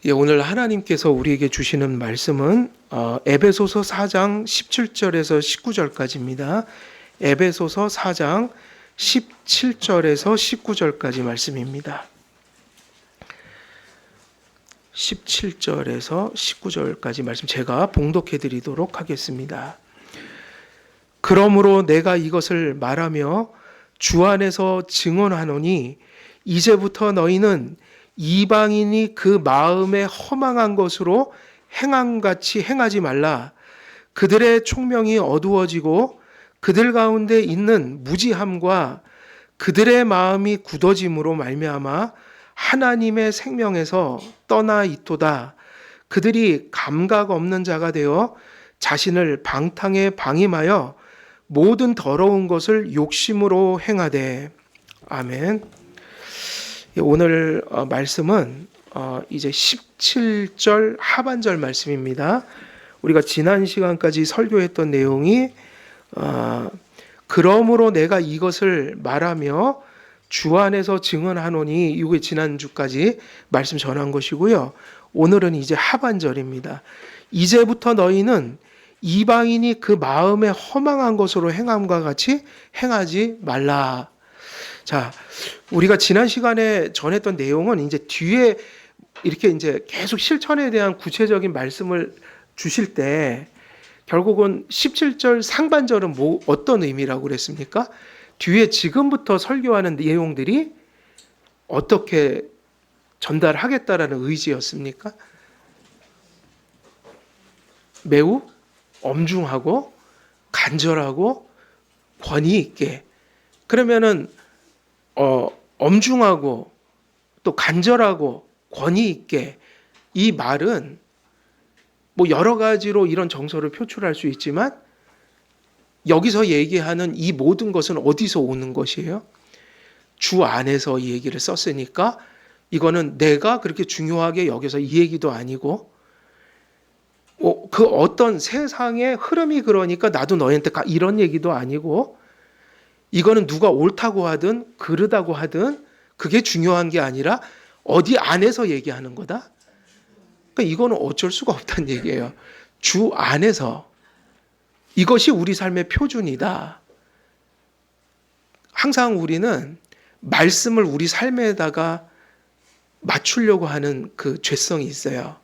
예, 오늘 하나님께서 우리에게 주시는 말씀은 에베소서 4장 17절에서 19절까지입니다. 에베소서 4장 17절에서 19절까지 말씀입니다. 17절에서 19절까지 말씀 제가 봉독해 드리도록 하겠습니다. 그러므로 내가 이것을 말하며 주 안에서 증언하노니 이제부터 너희는 이방인이 그 마음에 허망한 것으로 행함같이 행하지 말라. 그들의 총명이 어두워지고 그들 가운데 있는 무지함과 그들의 마음이 굳어짐으로 말미암아 하나님의 생명에서 떠나 있도다. 그들이 감각 없는 자가 되어 자신을 방탕에 방임하여 모든 더러운 것을 욕심으로 행하되. 아멘. 오늘 말씀은 이제 17절 하반절 말씀입니다. 우리가 지난 시간까지 설교했던 내용이 그러므로 내가 이것을 말하며 주 안에서 증언하노니, 이게 지난주까지 말씀 전한 것이고요. 오늘은 이제 하반절입니다. 이제부터 너희는 이방인이 그 마음에 허망한 것으로 행함과 같이 행하지 말라. 자, 우리가 지난 시간에 전했던 내용은 이제 뒤에 이렇게 이제 계속 실천에 대한 구체적인 말씀을 주실 때 결국은 17절 상반절은 어떤 의미라고 그랬습니까? 뒤에 지금부터 설교하는 내용들이 어떻게 전달하겠다라는 의지였습니까? 매우 엄중하고 간절하고 권위 있게. 그러면은 엄중하고 또 간절하고 권위 있게, 이 말은 뭐 여러 가지로 이런 정서를 표출할 수 있지만 여기서 얘기하는 이 모든 것은 어디서 오는 것이에요? 주 안에서 이 얘기를 썼으니까 이거는 내가 그렇게 중요하게 여기서 이 얘기도 아니고 그 어떤 세상의 흐름이 그러니까 나도 너희한테 이런 얘기도 아니고, 이거는 누가 옳다고 하든 그르다고 하든 그게 중요한 게 아니라 어디 안에서 얘기하는 거다. 그러니까 이거는 어쩔 수가 없다는 얘기예요. 주 안에서 이것이 우리 삶의 표준이다. 항상 우리는 말씀을 우리 삶에다가 맞추려고 하는 그 죄성이 있어요.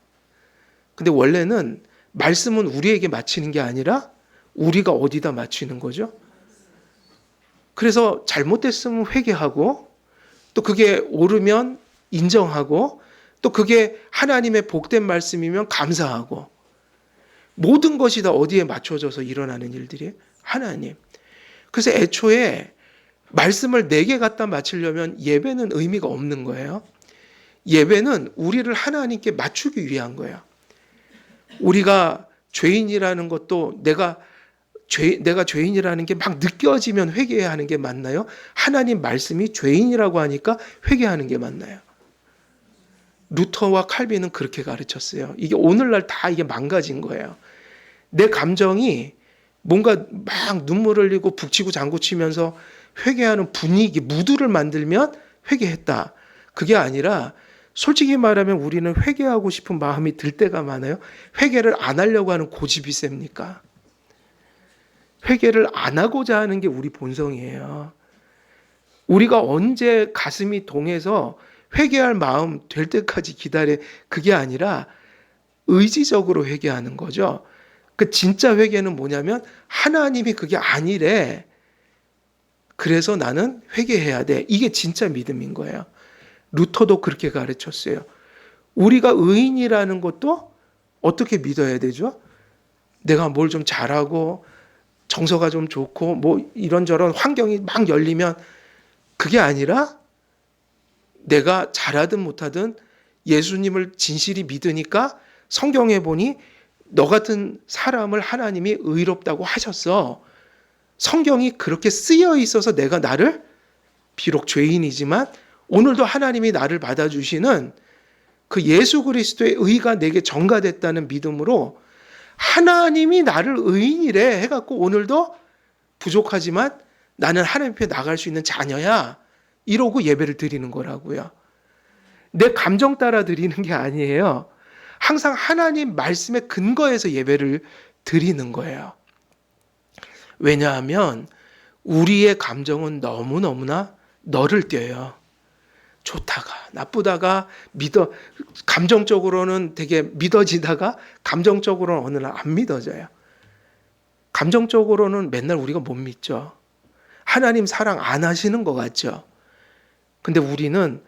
근데 원래는 말씀은 우리에게 맞추는 게 아니라 우리가 어디다 맞추는 거죠. 그래서 잘못됐으면 회개하고, 또 그게 옳으면 인정하고, 또 그게 하나님의 복된 말씀이면 감사하고, 모든 것이 다 어디에 맞춰져서 일어나는 일들이에요? 하나님. 그래서 애초에 말씀을 내게 갖다 맞추려면 예배는 의미가 없는 거예요. 예배는 우리를 하나님께 맞추기 위한 거예요. 우리가 죄인이라는 것도 내가 죄인이라는 게 막 느껴지면 회개해야 하는 게 맞나요? 하나님 말씀이 죄인이라고 하니까 회개하는 게 맞나요? 루터와 칼빈은 그렇게 가르쳤어요. 이게 오늘날 다 이게 망가진 거예요. 내 감정이 뭔가 막 눈물 흘리고 북치고 장구치면서 회개하는 분위기, 무드를 만들면 회개했다. 그게 아니라 솔직히 말하면 우리는 회개하고 싶은 마음이 들 때가 많아요. 회개를 안 하려고 하는 고집이 셉니까? 회개를 안 하고자 하는 게 우리 본성이에요. 우리가 언제 가슴이 동해서 회개할 마음 될 때까지 기다려, 그게 아니라 의지적으로 회개하는 거죠. 그 진짜 회개는 뭐냐면 하나님이 그게 아니래. 그래서 나는 회개해야 돼. 이게 진짜 믿음인 거예요. 루터도 그렇게 가르쳤어요. 우리가 의인이라는 것도 어떻게 믿어야 되죠? 내가 뭘 좀 잘하고 정서가 좀 좋고 뭐 이런저런 환경이 막 열리면, 그게 아니라 내가 잘하든 못하든 예수님을 진실이 믿으니까 성경에 보니 너 같은 사람을 하나님이 의롭다고 하셨어. 성경이 그렇게 쓰여 있어서 내가 나를, 비록 죄인이지만 오늘도 하나님이 나를 받아주시는 그 예수 그리스도의 의가 내게 전가됐다는 믿음으로 하나님이 나를 의인이래 해갖고 오늘도 부족하지만 나는 하나님 앞에 나갈 수 있는 자녀야, 이러고 예배를 드리는 거라고요. 내 감정 따라 드리는 게 아니에요. 항상 하나님 말씀에 근거해서 예배를 드리는 거예요. 왜냐하면 우리의 감정은 너무너무나 너를 띄어요. 좋다가 나쁘다가 감정적으로는 되게 믿어지다가 감정적으로는 어느 날 안 믿어져요. 감정적으로는 맨날 우리가 못 믿죠. 하나님 사랑 안 하시는 것 같죠. 근데 우리는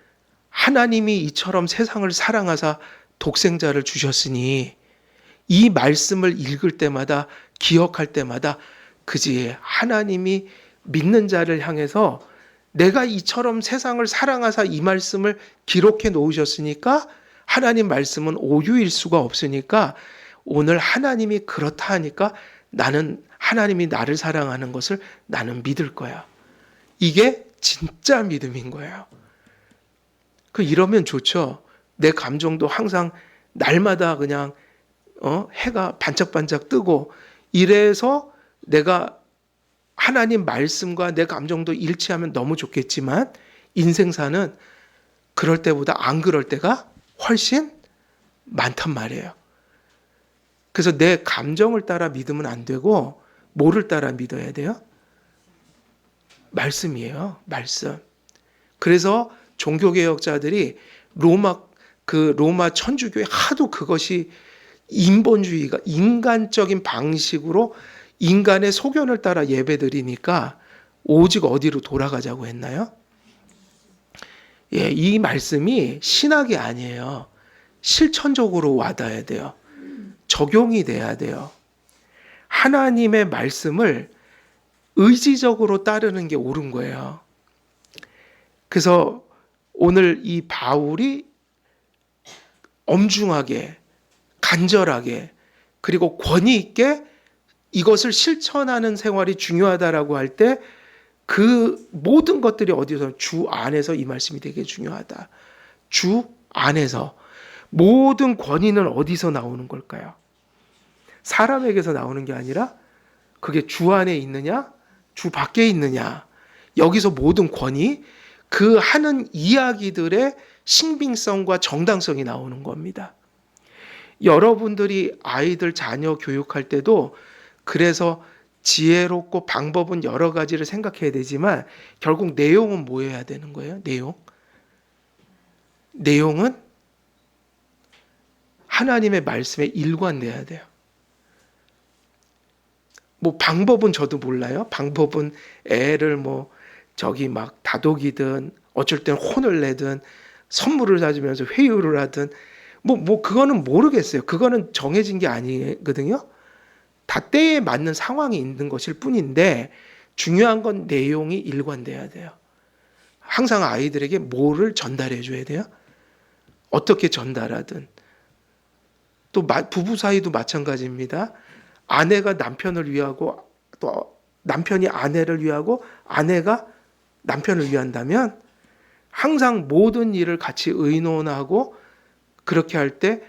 하나님이 이처럼 세상을 사랑하사 독생자를 주셨으니 이 말씀을 읽을 때마다 기억할 때마다 그지 하나님이 믿는 자를 향해서 내가 이처럼 세상을 사랑하사 이 말씀을 기록해 놓으셨으니까 하나님 말씀은 오류일 수가 없으니까 오늘 하나님이 그렇다 하니까 나는 하나님이 나를 사랑하는 것을 나는 믿을 거야. 이게 진짜 믿음인 거예요. 이러면 좋죠. 내 감정도 항상 날마다 그냥 해가 반짝반짝 뜨고 이래서 내가 하나님 말씀과 내 감정도 일치하면 너무 좋겠지만 인생사는 그럴 때보다 안 그럴 때가 훨씬 많단 말이에요. 그래서 내 감정을 따라 믿으면 안 되고 뭐를 따라 믿어야 돼요? 말씀이에요. 말씀. 그래서 종교개혁자들이 로마 천주교에 하도 그것이 인본주의가 인간적인 방식으로 인간의 소견을 따라 예배드리니까 오직 어디로 돌아가자고 했나요? 예, 이 말씀이 신학이 아니에요. 실천적으로 와닿아야 돼요. 적용이 돼야 돼요. 하나님의 말씀을 의지적으로 따르는 게 옳은 거예요. 그래서 오늘 이 바울이 엄중하게, 간절하게, 그리고 권위 있게 이것을 실천하는 생활이 중요하다라고 할 때 그 모든 것들이 어디서 주 안에서 이 말씀이 되게 중요하다. 주 안에서 모든 권위는 어디서 나오는 걸까요? 사람에게서 나오는 게 아니라 그게 주 안에 있느냐, 주 밖에 있느냐. 여기서 모든 권위, 그 하는 이야기들의 신빙성과 정당성이 나오는 겁니다. 여러분들이 아이들 자녀 교육할 때도 그래서 지혜롭고 방법은 여러 가지를 생각해야 되지만 결국 내용은 뭐여야 되는 거예요? 내용은 하나님의 말씀에 일관돼야 돼요. 뭐 방법은 저도 몰라요. 방법은 애를 막 다독이든 어쩔 땐 혼을 내든 선물을 사주면서 회유를 하든 그거는 모르겠어요. 그거는 정해진 게 아니거든요. 다 때에 맞는 상황이 있는 것일 뿐인데 중요한 건 내용이 일관돼야 돼요. 항상 아이들에게 뭐를 전달해 줘야 돼요? 어떻게 전달하든. 또 부부 사이도 마찬가지입니다. 아내가 남편을 위하고 또 남편이 아내를 위하고 아내가 남편을 위한다면 항상 모든 일을 같이 의논하고 그렇게 할 때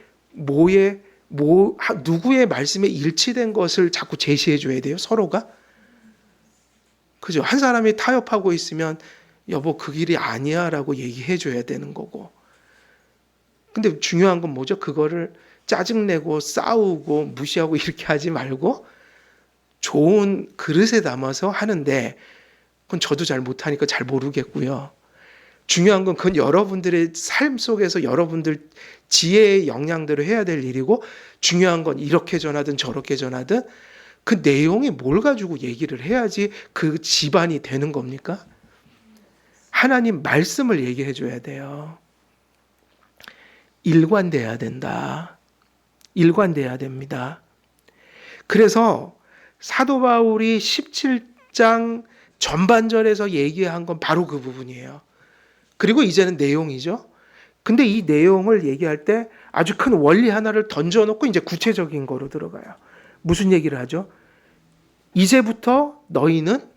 누구의 말씀에 일치된 것을 자꾸 제시해 줘야 돼요, 서로가. 그죠? 한 사람이 타협하고 있으면 여보 그 길이 아니야 라고 얘기해 줘야 되는 거고. 근데 중요한 건 뭐죠? 그거를 짜증내고 싸우고 무시하고 이렇게 하지 말고 좋은 그릇에 담아서 하는데 그건 저도 잘 못하니까 잘 모르겠고요. 중요한 건 그건 여러분들의 삶 속에서 여러분들 지혜의 역량대로 해야 될 일이고 중요한 건 이렇게 전하든 저렇게 전하든 그 내용이 뭘 가지고 얘기를 해야지 그 집안이 되는 겁니까? 하나님 말씀을 얘기해 줘야 돼요. 일관돼야 된다. 일관돼야 됩니다. 그래서 사도 바울이 17장 전반절에서 얘기한 건 바로 그 부분이에요. 그리고 이제는 내용이죠. 근데 이 내용을 얘기할 때 아주 큰 원리 하나를 던져놓고 이제 구체적인 거로 들어가요. 무슨 얘기를 하죠? 이제부터 너희는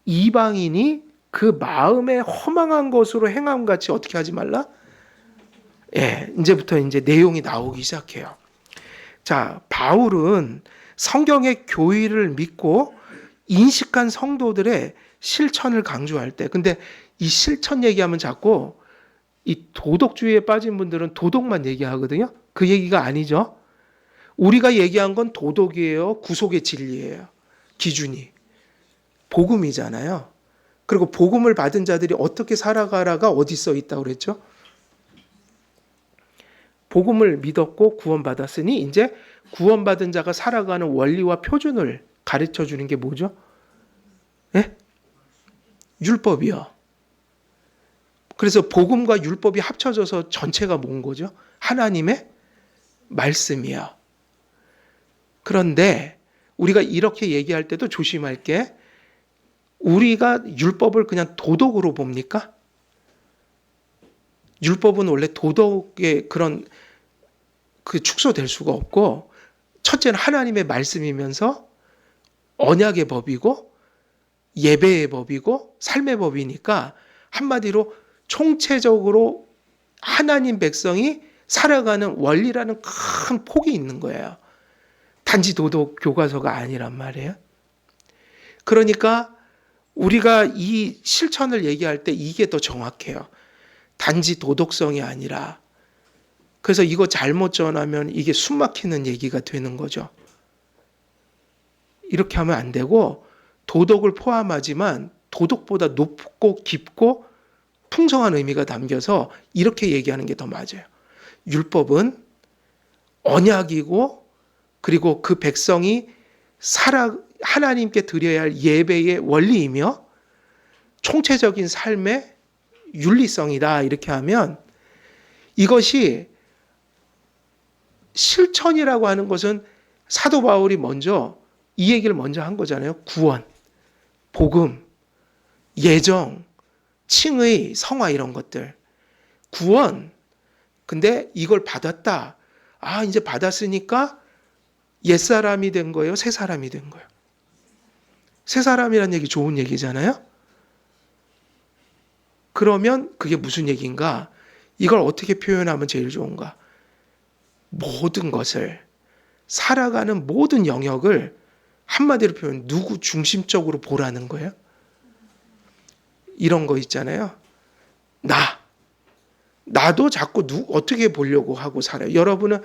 이방인이 그 마음에 허망한 것으로 행함 같이 어떻게 하지 말라? 예, 이제부터 이제 내용이 나오기 시작해요. 자, 바울은 성경의 교의를 믿고 인식한 성도들의 실천을 강조할 때, 근데 이 실천 얘기하면 자꾸 이 도덕주의에 빠진 분들은 도덕만 얘기하거든요. 그 얘기가 아니죠. 우리가 얘기한 건 도덕이에요. 구속의 진리예요. 기준이. 복음이잖아요. 그리고 복음을 받은 자들이 어떻게 살아가라가 어디 써 있다고 그랬죠? 복음을 믿었고 구원받았으니 이제 구원받은 자가 살아가는 원리와 표준을 가르쳐 주는 게 뭐죠? 예? 율법이요. 그래서 복음과 율법이 합쳐져서 전체가 뭔 거죠? 하나님의 말씀이요. 그런데 우리가 이렇게 얘기할 때도 조심할 게 우리가 율법을 그냥 도덕으로 봅니까? 율법은 원래 도덕의 그런 그 축소될 수가 없고 첫째는 하나님의 말씀이면서 언약의 법이고 예배의 법이고 삶의 법이니까 한마디로 총체적으로 하나님 백성이 살아가는 원리라는 큰 폭이 있는 거예요. 단지 도덕 교과서가 아니란 말이에요. 그러니까 우리가 이 실천을 얘기할 때 이게 더 정확해요. 단지 도덕성이 아니라. 그래서 이거 잘못 전하면 이게 숨막히는 얘기가 되는 거죠. 이렇게 하면 안 되고 도덕을 포함하지만 도덕보다 높고 깊고 풍성한 의미가 담겨서 이렇게 얘기하는 게 더 맞아요. 율법은 언약이고 그리고 그 백성이 하나님께 드려야 할 예배의 원리이며 총체적인 삶의 윤리성이다. 이렇게 하면 이것이 실천이라고 하는 것은 사도 바울이 먼저 이 얘기를 먼저 한 거잖아요. 구원, 복음, 예정, 칭의, 성화 이런 것들. 구원. 근데 이걸 받았다. 아, 이제 받았으니까 옛사람이 된 거예요? 새 사람이 된 거예요? 새 사람이라는 얘기 좋은 얘기잖아요? 그러면 그게 무슨 얘기인가? 이걸 어떻게 표현하면 제일 좋은가? 모든 것을, 살아가는 모든 영역을 한마디로 표현, 누구 중심적으로 보라는 거예요? 이런 거 있잖아요. 나도 자꾸 어떻게 보려고 하고 살아요. 여러분은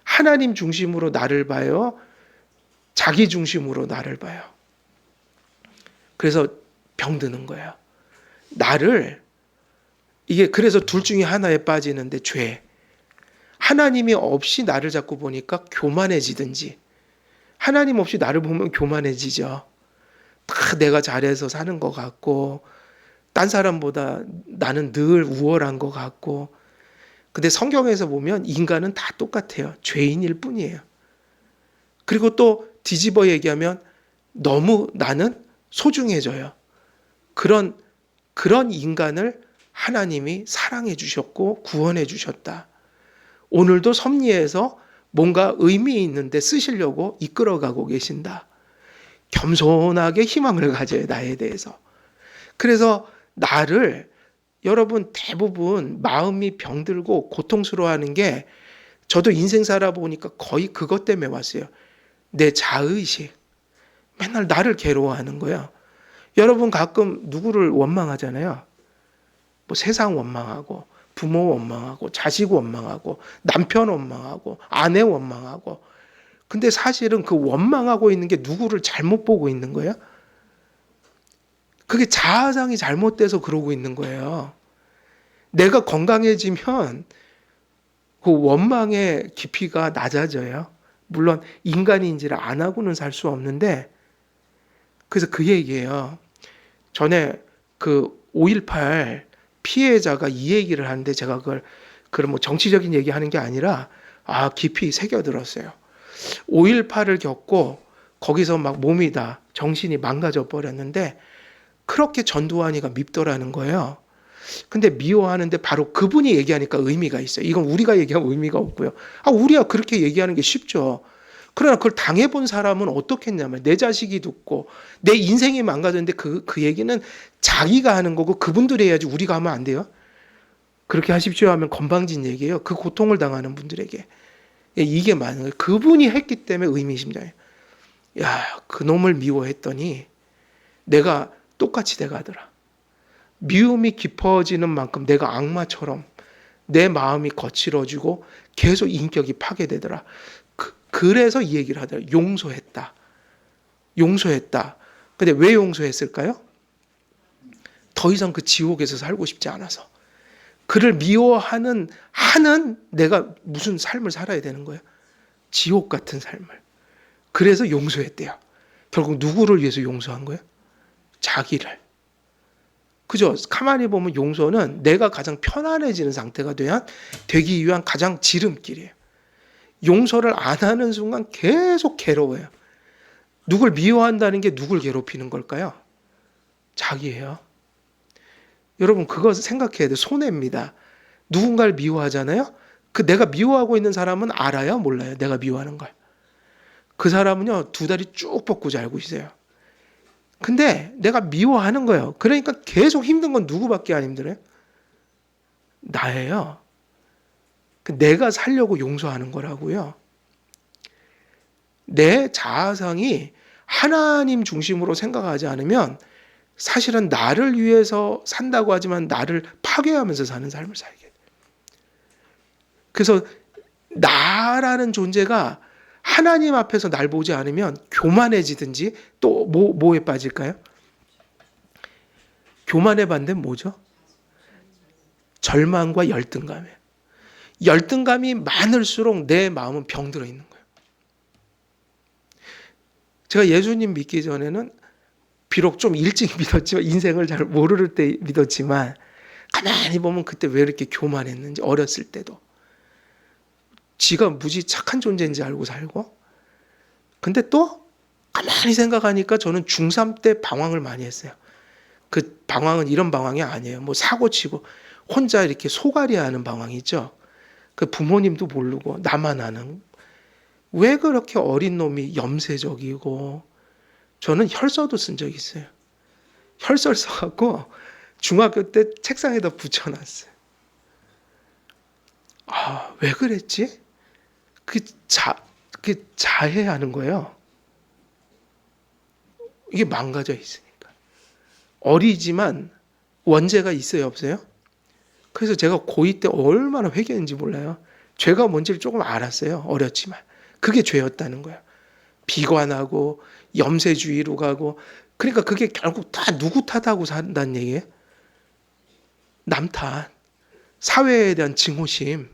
하나님 중심으로 나를 봐요? 자기 중심으로 나를 봐요? 그래서 병드는 거예요. 이게 그래서 둘 중에 하나에 빠지는데 죄. 하나님이 없이 나를 자꾸 보니까 교만해지든지 하나님 없이 나를 보면 교만해지죠. 다 내가 잘해서 사는 것 같고 딴 사람보다 나는 늘 우월한 것 같고 근데 성경에서 보면 인간은 다 똑같아요. 죄인일 뿐이에요. 그리고 또 뒤집어 얘기하면 너무 나는 소중해져요. 그런 인간을 하나님이 사랑해 주셨고 구원해 주셨다. 오늘도 섭리해서 뭔가 의미 있는데 쓰시려고 이끌어가고 계신다. 겸손하게 희망을 가져요. 나에 대해서. 그래서 여러분 대부분 마음이 병들고 고통스러워하는 게 저도 인생 살아보니까 거의 그것 때문에 왔어요. 내 자의식. 맨날 나를 괴로워하는 거야. 여러분 가끔 누구를 원망하잖아요. 뭐 세상 원망하고 부모 원망하고 자식 원망하고 남편 원망하고 아내 원망하고 근데 사실은 그 원망하고 있는 게 누구를 잘못 보고 있는 거예요. 그게 자아상이 잘못돼서 그러고 있는 거예요. 내가 건강해지면 그 원망의 깊이가 낮아져요. 물론 인간인지를 안 하고는 살 수 없는데 그래서 그 얘기예요. 전에 그 5.18 피해자가 이 얘기를 하는데 제가 그런 뭐 정치적인 얘기하는 게 아니라 깊이 새겨들었어요. 5.18을 겪고 거기서 막 몸이 다 정신이 망가져 버렸는데 그렇게 전두환이가 밉더라는 거예요. 근데 미워하는데 바로 그분이 얘기하니까 의미가 있어요. 이건 우리가 얘기하면 의미가 없고요. 우리가 그렇게 얘기하는 게 쉽죠. 그러나 그걸 당해본 사람은 어떻겠냐면 내 자식이 듣고 내 인생이 망가졌는데 그 얘기는 자기가 하는 거고 그분들이 해야지 우리가 하면 안 돼요. 그렇게 하십시오 하면 건방진 얘기예요. 그 고통을 당하는 분들에게. 이게 많은 거예요. 그분이 했기 때문에 의미심장해요. 야, 그놈을 미워했더니 내가 똑같이 돼가더라. 미움이 깊어지는 만큼 내가 악마처럼 내 마음이 거칠어지고 계속 인격이 파괴되더라. 그래서 이 얘기를 하더라. 용서했다. 용서했다. 근데 왜 용서했을까요? 더 이상 그 지옥에서 살고 싶지 않아서. 그를 미워하는 내가 무슨 삶을 살아야 되는 거예요? 지옥 같은 삶을. 그래서 용서했대요. 결국 누구를 위해서 용서한 거예요? 자기를. 그죠? 가만히 보면 용서는 내가 가장 편안해지는 상태가 되기 위한 가장 지름길이에요. 용서를 안 하는 순간 계속 괴로워요. 누굴 미워한다는 게 누굴 괴롭히는 걸까요? 자기예요. 여러분 그거 생각해야 돼요. 손해입니다. 누군가를 미워하잖아요. 그 내가 미워하고 있는 사람은 알아요? 몰라요? 내가 미워하는 걸. 그 사람은요 2다리 쭉 뻗고 알고 있어요. 근데 내가 미워하는 거예요. 그러니까 계속 힘든 건 누구밖에 안 힘들어요? 나예요. 내가 살려고 용서하는 거라고요. 내 자아상이 하나님 중심으로 생각하지 않으면 사실은 나를 위해서 산다고 하지만 나를 파괴하면서 사는 삶을 살게 돼요. 그래서 나라는 존재가 하나님 앞에서 날 보지 않으면 교만해지든지 또 뭐에 빠질까요? 교만의 반대는 뭐죠? 절망과 열등감이에요. 열등감이 많을수록 내 마음은 병들어 있는 거예요. 제가 예수님 믿기 전에는 비록 좀 일찍 믿었지만 인생을 잘 모를 때 믿었지만 가만히 보면 그때 왜 이렇게 교만했는지 어렸을 때도 지가 무지 착한 존재인지 알고 살고 근데 또 가만히 생각하니까 저는 중3 때 방황을 많이 했어요. 그 방황은 이런 방황이 아니에요. 뭐 사고치고 혼자 이렇게 소갈이하는 방황이 있죠. 그 부모님도 모르고 나만 아는 왜 그렇게 어린 놈이 염세적이고 저는 혈서도 쓴 적이 있어요. 혈서를 써갖고 중학교 때 책상에다 붙여놨어요. 아, 왜 그랬지? 그 자해하는 거예요. 이게 망가져 있으니까. 어리지만 원죄가 있어요, 없어요? 그래서 제가 고2 때 얼마나 회개했는지 몰라요. 죄가 뭔지를 조금 알았어요. 어렸지만. 그게 죄였다는 거예요. 비관하고 염세주의로 가고 그러니까 그게 결국 다 누구 탓하고 산다는 얘기예요. 남 탓. 사회에 대한 증오심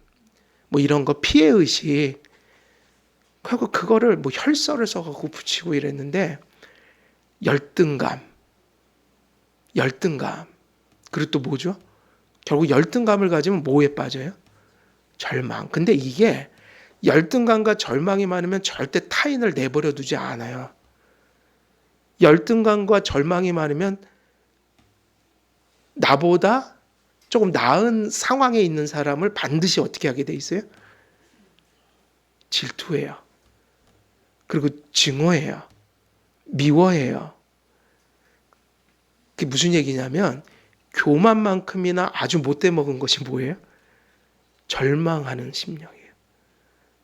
뭐 이런 거 피해의식 결국 그거를 뭐 혈서를 써갖고 붙이고 이랬는데 열등감 그리고 또 뭐죠? 결국 열등감을 가지면 뭐에 빠져요? 절망. 근데 이게 열등감과 절망이 많으면 절대 타인을 내버려 두지 않아요. 열등감과 절망이 많으면 나보다 조금 나은 상황에 있는 사람을 반드시 어떻게 하게 돼 있어요? 질투해요. 그리고 증오해요. 미워해요. 그게 무슨 얘기냐면 교만만큼이나 아주 못돼 먹은 것이 뭐예요? 절망하는 심령이에요.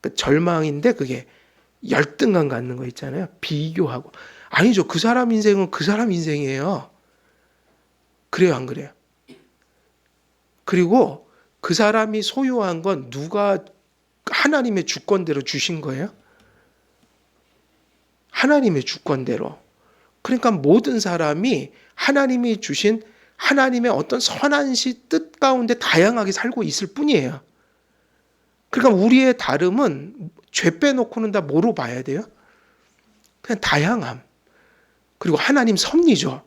그러니까 절망인데 그게 열등감 갖는 거 있잖아요. 비교하고. 아니죠. 그 사람 인생은 그 사람 인생이에요. 그래요, 안 그래요? 그리고 그 사람이 소유한 건 누가 하나님의 주권대로 주신 거예요? 하나님의 주권대로. 그러니까 모든 사람이 하나님이 주신 하나님의 어떤 선한 뜻 가운데 다양하게 살고 있을 뿐이에요. 그러니까 우리의 다름은 죄 빼놓고는 다 뭐로 봐야 돼요? 그냥 다양함. 그리고 하나님 섭리죠.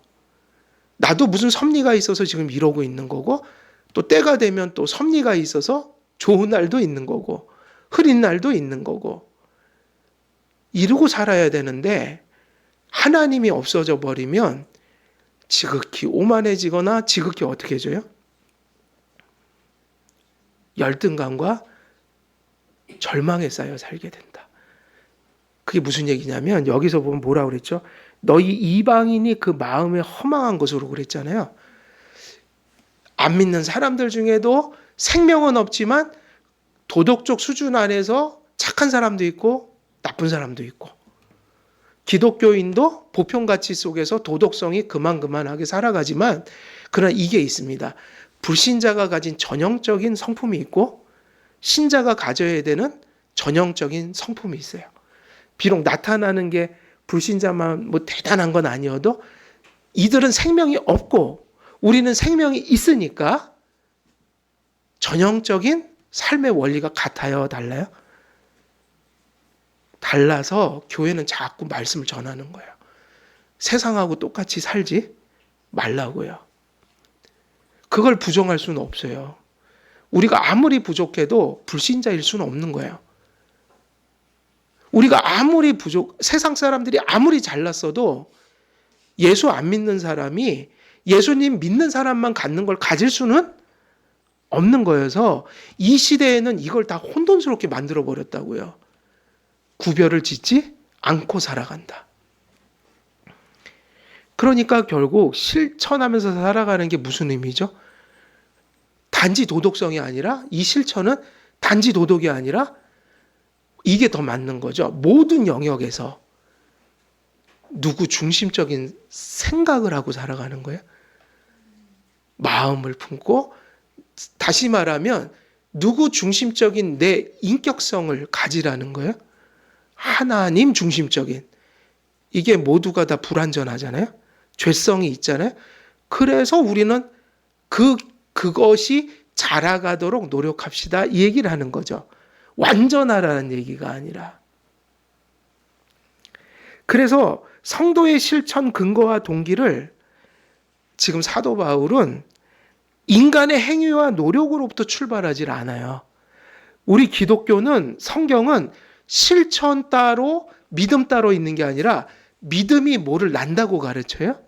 나도 무슨 섭리가 있어서 지금 이러고 있는 거고 또 때가 되면 또 섭리가 있어서 좋은 날도 있는 거고 흐린 날도 있는 거고 이러고 살아야 되는데 하나님이 없어져 버리면 지극히 오만해지거나 지극히 어떻게 해줘요? 열등감과 절망에 쌓여 살게 된다. 그게 무슨 얘기냐면 여기서 보면 뭐라고 그랬죠? 너희 이방인이 그 마음에 허망한 것으로 그랬잖아요. 안 믿는 사람들 중에도 생명은 없지만 도덕적 수준 안에서 착한 사람도 있고 나쁜 사람도 있고 기독교인도 보편가치 속에서 도덕성이 그만하게 살아가지만 그러나 이게 있습니다. 불신자가 가진 전형적인 성품이 있고 신자가 가져야 되는 전형적인 성품이 있어요. 비록 나타나는 게 불신자만 뭐 대단한 건 아니어도 이들은 생명이 없고 우리는 생명이 있으니까 전형적인 삶의 원리가 같아요, 달라요? 달라서 교회는 자꾸 말씀을 전하는 거예요. 세상하고 똑같이 살지 말라고요. 그걸 부정할 수는 없어요. 우리가 아무리 부족해도 불신자일 수는 없는 거예요. 우리가 아무리 세상 사람들이 아무리 잘났어도 예수 안 믿는 사람이 예수님 믿는 사람만 갖는 걸 가질 수는 없는 거여서 이 시대에는 이걸 다 혼돈스럽게 만들어 버렸다고요. 구별을 짓지 않고 살아간다. 그러니까 결국 실천하면서 살아가는 게 무슨 의미죠? 단지 도덕성이 아니라 이 실천은 단지 도덕이 아니라 이게 더 맞는 거죠. 모든 영역에서 누구 중심적인 생각을 하고 살아가는 거예요. 마음을 품고 다시 말하면 누구 중심적인 내 인격성을 가지라는 거예요. 하나님 중심적인. 이게 모두가 다 불완전하잖아요. 죄성이 있잖아요. 그래서 우리는 그것이 자라가도록 노력합시다. 이 얘기를 하는 거죠. 완전하라는 얘기가 아니라. 그래서 성도의 실천 근거와 동기를 지금 사도 바울은 인간의 행위와 노력으로부터 출발하지 않아요. 우리 기독교는 성경은 실천 따로 믿음 따로 있는 게 아니라 믿음이 뭐를 난다고 가르쳐요.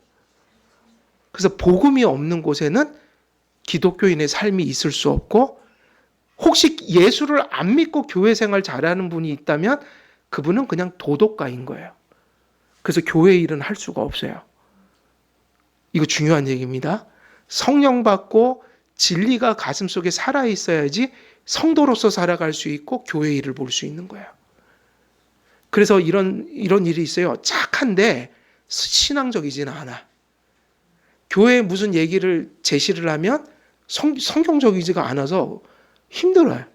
그래서 복음이 없는 곳에는 기독교인의 삶이 있을 수 없고 혹시 예수를 안 믿고 교회 생활 잘하는 분이 있다면 그분은 그냥 도덕가인 거예요. 그래서 교회 일은 할 수가 없어요. 이거 중요한 얘기입니다. 성령 받고 진리가 가슴속에 살아있어야지 성도로서 살아갈 수 있고 교회 일을 볼 수 있는 거예요. 그래서 이런 일이 있어요. 착한데 신앙적이지는 않아. 교회에 무슨 얘기를 제시를 하면 성경적이지가 않아서 힘들어요.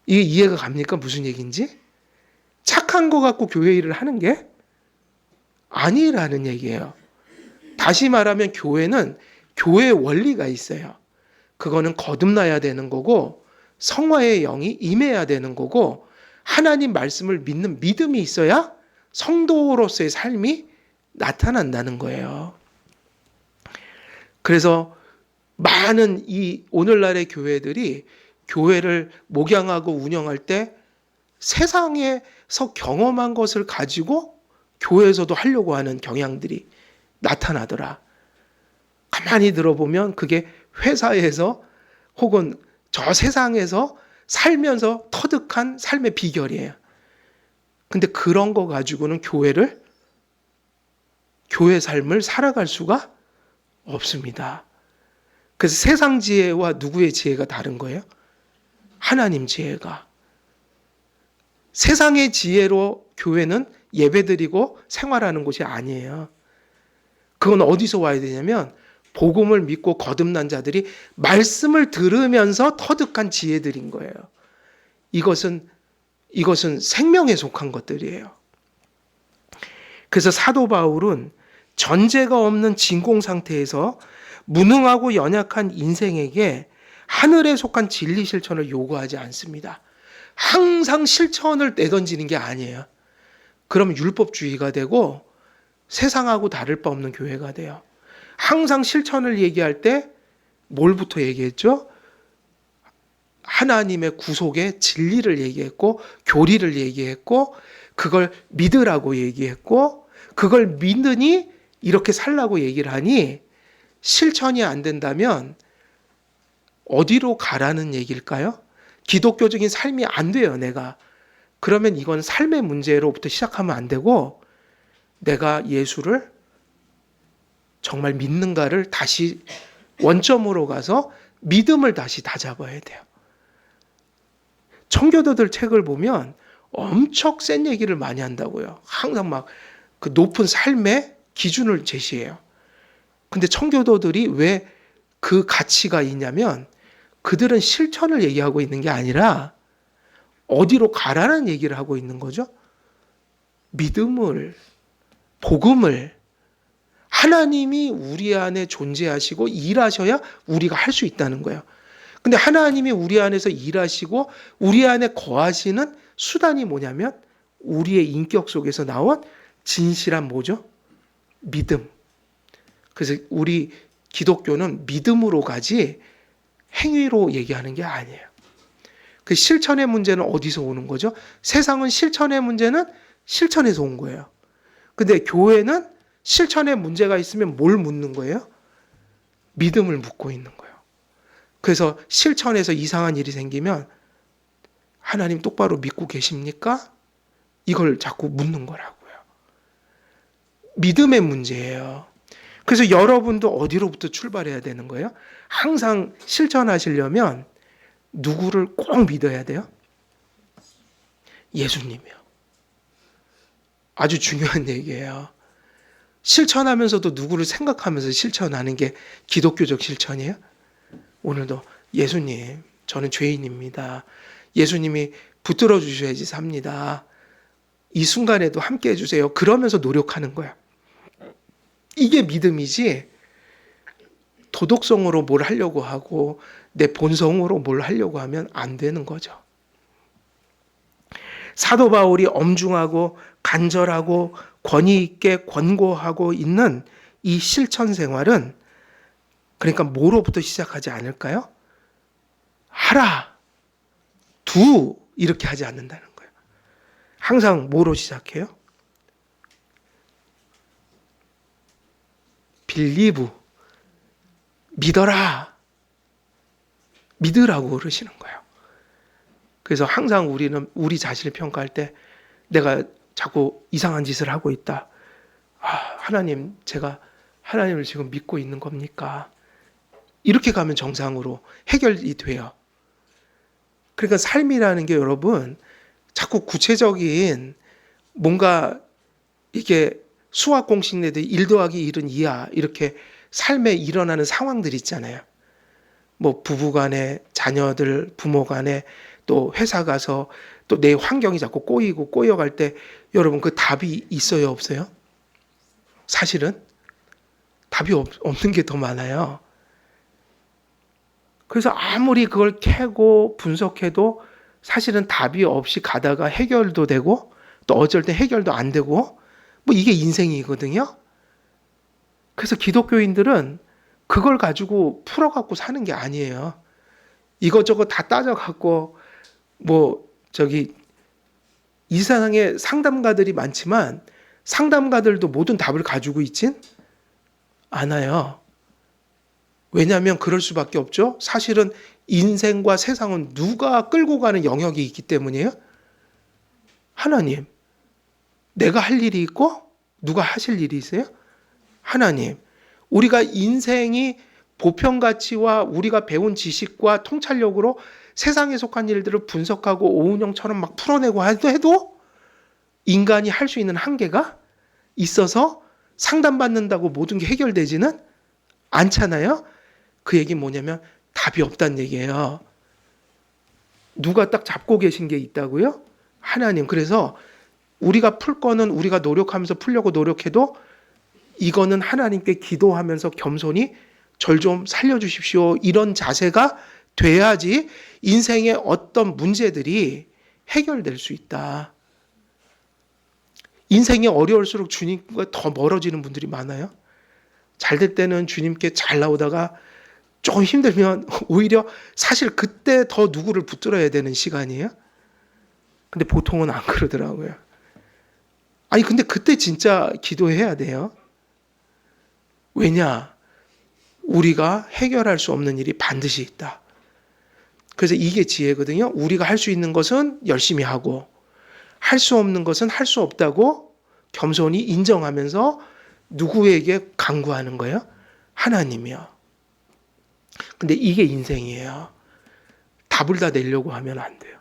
이게 이해가 갑니까? 무슨 얘기인지? 착한 거 갖고 교회 일을 하는 게 아니라는 얘기예요. 다시 말하면 교회는 교회의 원리가 있어요. 그거는 거듭나야 되는 거고 성화의 영이 임해야 되는 거고 하나님 말씀을 믿는 믿음이 있어야 성도로서의 삶이 나타난다는 거예요. 그래서 많은 이 오늘날의 교회들이 교회를 목양하고 운영할 때 세상에서 경험한 것을 가지고 교회에서도 하려고 하는 경향들이 나타나더라. 가만히 들어보면 그게 회사에서 혹은 저 세상에서 살면서 터득한 삶의 비결이에요. 근데 그런 거 가지고는 교회 삶을 살아갈 수가 없습니다. 그래서 세상 지혜와 누구의 지혜가 다른 거예요? 하나님 지혜가. 세상의 지혜로 교회는 예배드리고 생활하는 곳이 아니에요. 그건 어디서 와야 되냐면 복음을 믿고 거듭난 자들이 말씀을 들으면서 터득한 지혜들인 거예요. 이것은 생명에 속한 것들이에요. 그래서 사도 바울은 전제가 없는 진공 상태에서 무능하고 연약한 인생에게 하늘에 속한 진리 실천을 요구하지 않습니다. 항상 실천을 내던지는 게 아니에요. 그럼 율법주의가 되고 세상하고 다를 바 없는 교회가 돼요. 항상 실천을 얘기할 때 뭘부터 얘기했죠? 하나님의 구속의 진리를 얘기했고 교리를 얘기했고 그걸 믿으라고 얘기했고 그걸 믿으니 이렇게 살라고 얘기를 하니 실천이 안 된다면 어디로 가라는 얘기일까요? 기독교적인 삶이 안 돼요, 내가. 그러면 이건 삶의 문제로부터 시작하면 안 되고 내가 예수를 정말 믿는가를 다시 원점으로 가서 믿음을 다시 다잡아야 돼요. 청교도들 책을 보면 엄청 센 얘기를 많이 한다고요. 항상 막 그 높은 삶의 기준을 제시해요. 근데 청교도들이 왜 그 가치가 있냐면 그들은 실천을 얘기하고 있는 게 아니라 어디로 가라는 얘기를 하고 있는 거죠. 믿음을, 복음을. 하나님이 우리 안에 존재하시고 일하셔야 우리가 할 수 있다는 거예요. 근데 하나님이 우리 안에서 일하시고 우리 안에 거하시는 수단이 뭐냐면 우리의 인격 속에서 나온 진실한 뭐죠? 믿음. 그래서 우리 기독교는 믿음으로 가지 행위로 얘기하는 게 아니에요. 그 실천의 문제는 어디서 오는 거죠? 세상은 실천의 문제는 실천에서 온 거예요. 근데 교회는 실천에 문제가 있으면 뭘 묻는 거예요? 믿음을 묻고 있는 거예요. 그래서 실천에서 이상한 일이 생기면 하나님 똑바로 믿고 계십니까? 이걸 자꾸 묻는 거라고요. 믿음의 문제예요. 그래서 여러분도 어디로부터 출발해야 되는 거예요? 항상 실천하시려면 누구를 꼭 믿어야 돼요? 예수님이요. 아주 중요한 얘기예요. 실천하면서도 누구를 생각하면서 실천하는 게 기독교적 실천이에요? 오늘도 예수님, 저는 죄인입니다. 예수님이 붙들어 주셔야지 삽니다. 이 순간에도 함께 해주세요. 그러면서 노력하는 거야. 이게 믿음이지 도덕성으로 뭘 하려고 하고 내 본성으로 뭘 하려고 하면 안 되는 거죠. 사도 바울이 엄중하고 간절하고 권위 있게 권고하고 있는 이 실천 생활은 그러니까 뭐로부터 시작하지 않을까요? 하라, 두 이렇게 하지 않는다는 거예요. 항상 뭐로 시작해요? 빌리브, 믿어라, 믿으라고 그러시는 거예요. 그래서 항상 우리는 우리 자신을 평가할 때 내가 자꾸 이상한 짓을 하고 있다. 하나님, 제가 하나님을 지금 믿고 있는 겁니까? 이렇게 가면 정상으로 해결이 돼요. 그러니까 삶이라는 게 여러분 자꾸 구체적인 뭔가 이게 수학 공식 내듯 1 더하기 1은 2야 이렇게 삶에 일어나는 상황들 있잖아요. 뭐 부부 간에 자녀들 부모 간에 또 회사 가서 또 내 환경이 자꾸 꼬여갈 때 여러분 그 답이 있어요 없어요? 사실은 답이 없는 게 더 많아요. 그래서 아무리 그걸 캐고 분석해도 사실은 답이 없이 가다가 해결도 되고 또 어쩔 때 해결도 안 되고 뭐 이게 인생이거든요. 그래서 기독교인들은 그걸 가지고 풀어갖고 사는 게 아니에요. 이것저것 다 따져갖고 이 세상에 상담가들이 많지만 상담가들도 모든 답을 가지고 있진 않아요. 왜냐하면 그럴 수밖에 없죠. 사실은 인생과 세상은 누가 끌고 가는 영역이 있기 때문이에요. 하나님. 내가 할 일이 있고 누가 하실 일이 있어요? 하나님. 우리가 인생이 보편가치와 우리가 배운 지식과 통찰력으로 세상에 속한 일들을 분석하고 오은영처럼 막 풀어내고 해도 인간이 할 수 있는 한계가 있어서 상담받는다고 모든 게 해결되지는 않잖아요. 그 얘기는 뭐냐면 답이 없다는 얘기예요. 누가 딱 잡고 계신 게 있다고요? 하나님. 그래서 우리가 풀 거는 우리가 노력하면서 풀려고 노력해도 이거는 하나님께 기도하면서 겸손히 절 좀 살려주십시오. 이런 자세가 돼야지 인생의 어떤 문제들이 해결될 수 있다. 인생이 어려울수록 주님과 더 멀어지는 분들이 많아요. 잘 될 때는 주님께 잘 나오다가 조금 힘들면 오히려 사실 그때 더 누구를 붙들어야 되는 시간이에요. 근데 보통은 안 그러더라고요. 아니 근데 그때 진짜 기도해야 돼요. 왜냐? 우리가 해결할 수 없는 일이 반드시 있다. 그래서 이게 지혜거든요. 우리가 할 수 있는 것은 열심히 하고 할 수 없는 것은 할 수 없다고 겸손히 인정하면서 누구에게 간구하는 거예요? 하나님이요. 근데 이게 인생이에요. 답을 다 내려고 하면 안 돼요.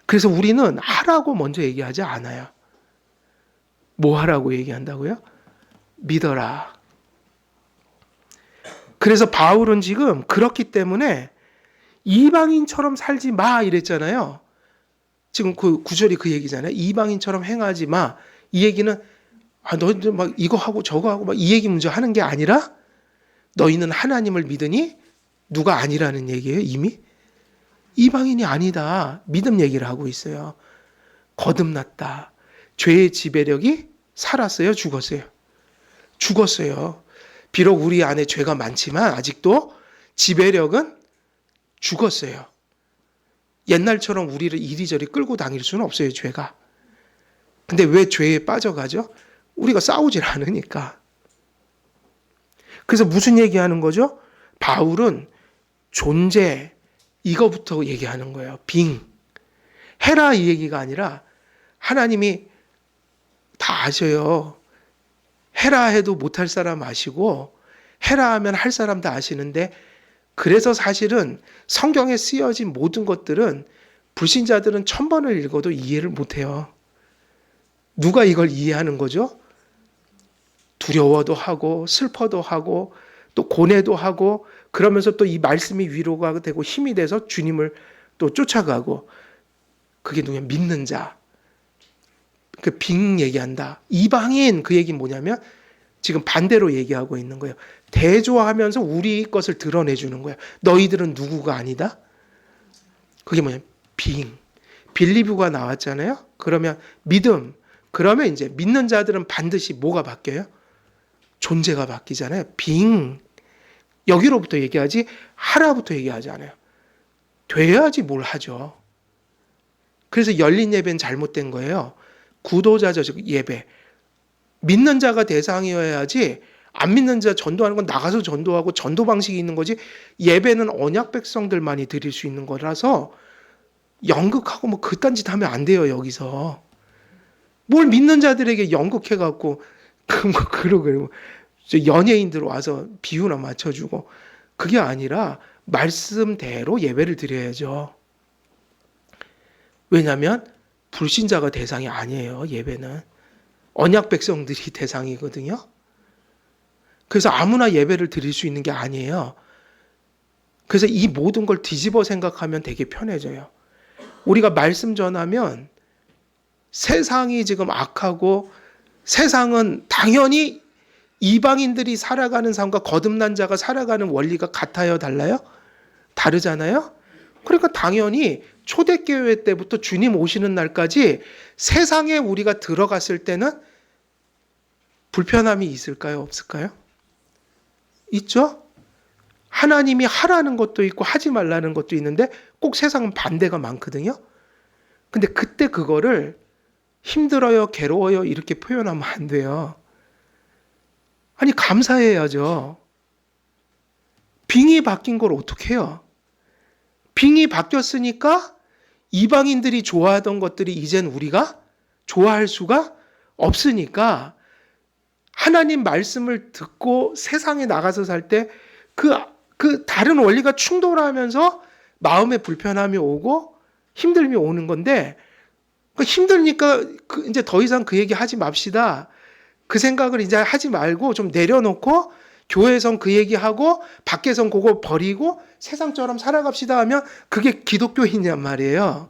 그래서 우리는 하라고 먼저 얘기하지 않아요. 뭐 하라고 얘기한다고요? 믿어라. 그래서 바울은 지금 그렇기 때문에 이방인처럼 살지 마 이랬잖아요. 지금 그 구절이 그 얘기잖아요. 이방인처럼 행하지 마. 이 얘기는 너희들 막 이거 하고 저거 하고 막 이 얘기 먼저 하는 게 아니라 너희는 하나님을 믿으니 누가 아니라는 얘기예요. 이미 이방인이 아니다. 믿음 얘기를 하고 있어요. 거듭났다. 죄의 지배력이 살았어요? 죽었어요? 죽었어요. 비록 우리 안에 죄가 많지만 아직도 지배력은 죽었어요. 옛날처럼 우리를 이리저리 끌고 다닐 수는 없어요, 죄가. 근데 왜 죄에 빠져가죠? 우리가 싸우질 않으니까. 그래서 무슨 얘기하는 거죠? 바울은 존재, 이거부터 얘기하는 거예요. 빙. 해라 이 얘기가 아니라 하나님이 다 아셔요. 해라 해도 못할 사람 아시고 해라 하면 할 사람 다 아시는데 그래서 사실은 성경에 쓰여진 모든 것들은 불신자들은 1000번을 읽어도 이해를 못해요. 누가 이걸 이해하는 거죠? 두려워도 하고 슬퍼도 하고 또 고뇌도 하고 그러면서 또 이 말씀이 위로가 되고 힘이 돼서 주님을 또 쫓아가고 그게 누구냐? 믿는 자. 그 빙 얘기한다. 이방인 그 얘기는 뭐냐면 지금 반대로 얘기하고 있는 거예요. 대조하면서 우리 것을 드러내주는 거예요. 너희들은 누구가 아니다? 그게 뭐냐면 빙. 빌리브가 나왔잖아요. 그러면 믿음. 그러면 이제 믿는 자들은 반드시 뭐가 바뀌어요? 존재가 바뀌잖아요. 빙. 여기로부터 얘기하지 하라부터 얘기하지 않아요. 돼야지 뭘 하죠. 그래서 열린 예배는 잘못된 거예요. 구도자적 예배. 믿는 자가 대상이어야지 안 믿는 자 전도하는 건 나가서 전도하고 전도 방식이 있는 거지 예배는 언약 백성들만이 드릴 수 있는 거라서 연극하고 뭐 그딴 짓 하면 안 돼요. 여기서. 뭘 믿는 자들에게 연극해갖고 그러고 연예인들 와서 비유나 맞춰주고 그게 아니라 말씀대로 예배를 드려야죠. 왜냐하면 불신자가 대상이 아니에요. 예배는. 언약 백성들이 대상이거든요. 그래서 아무나 예배를 드릴 수 있는 게 아니에요. 그래서 이 모든 걸 뒤집어 생각하면 되게 편해져요. 우리가 말씀 전하면 세상이 지금 악하고 세상은 당연히 이방인들이 살아가는 삶과 거듭난 자가 살아가는 원리가 같아요? 달라요? 다르잖아요? 그러니까 당연히 초대교회 때부터 주님 오시는 날까지 세상에 우리가 들어갔을 때는 불편함이 있을까요? 없을까요? 있죠? 하나님이 하라는 것도 있고 하지 말라는 것도 있는데 꼭 세상은 반대가 많거든요. 근데 그때 그거를 힘들어요, 괴로워요 이렇게 표현하면 안 돼요. 아니 감사해야죠. 빙이 바뀐 걸 어떻게 해요? 빙이 바뀌었으니까 이방인들이 좋아하던 것들이 이젠 우리가 좋아할 수가 없으니까 하나님 말씀을 듣고 세상에 나가서 살 때 그 다른 원리가 충돌하면서 마음에 불편함이 오고 힘듦이 오는 건데 힘드니까 이제 더 이상 그 얘기 하지 맙시다. 그 생각을 이제 하지 말고 좀 내려놓고 교회에선 그 얘기하고 밖에선 그거 버리고 세상처럼 살아갑시다 하면 그게 기독교인이란 말이에요.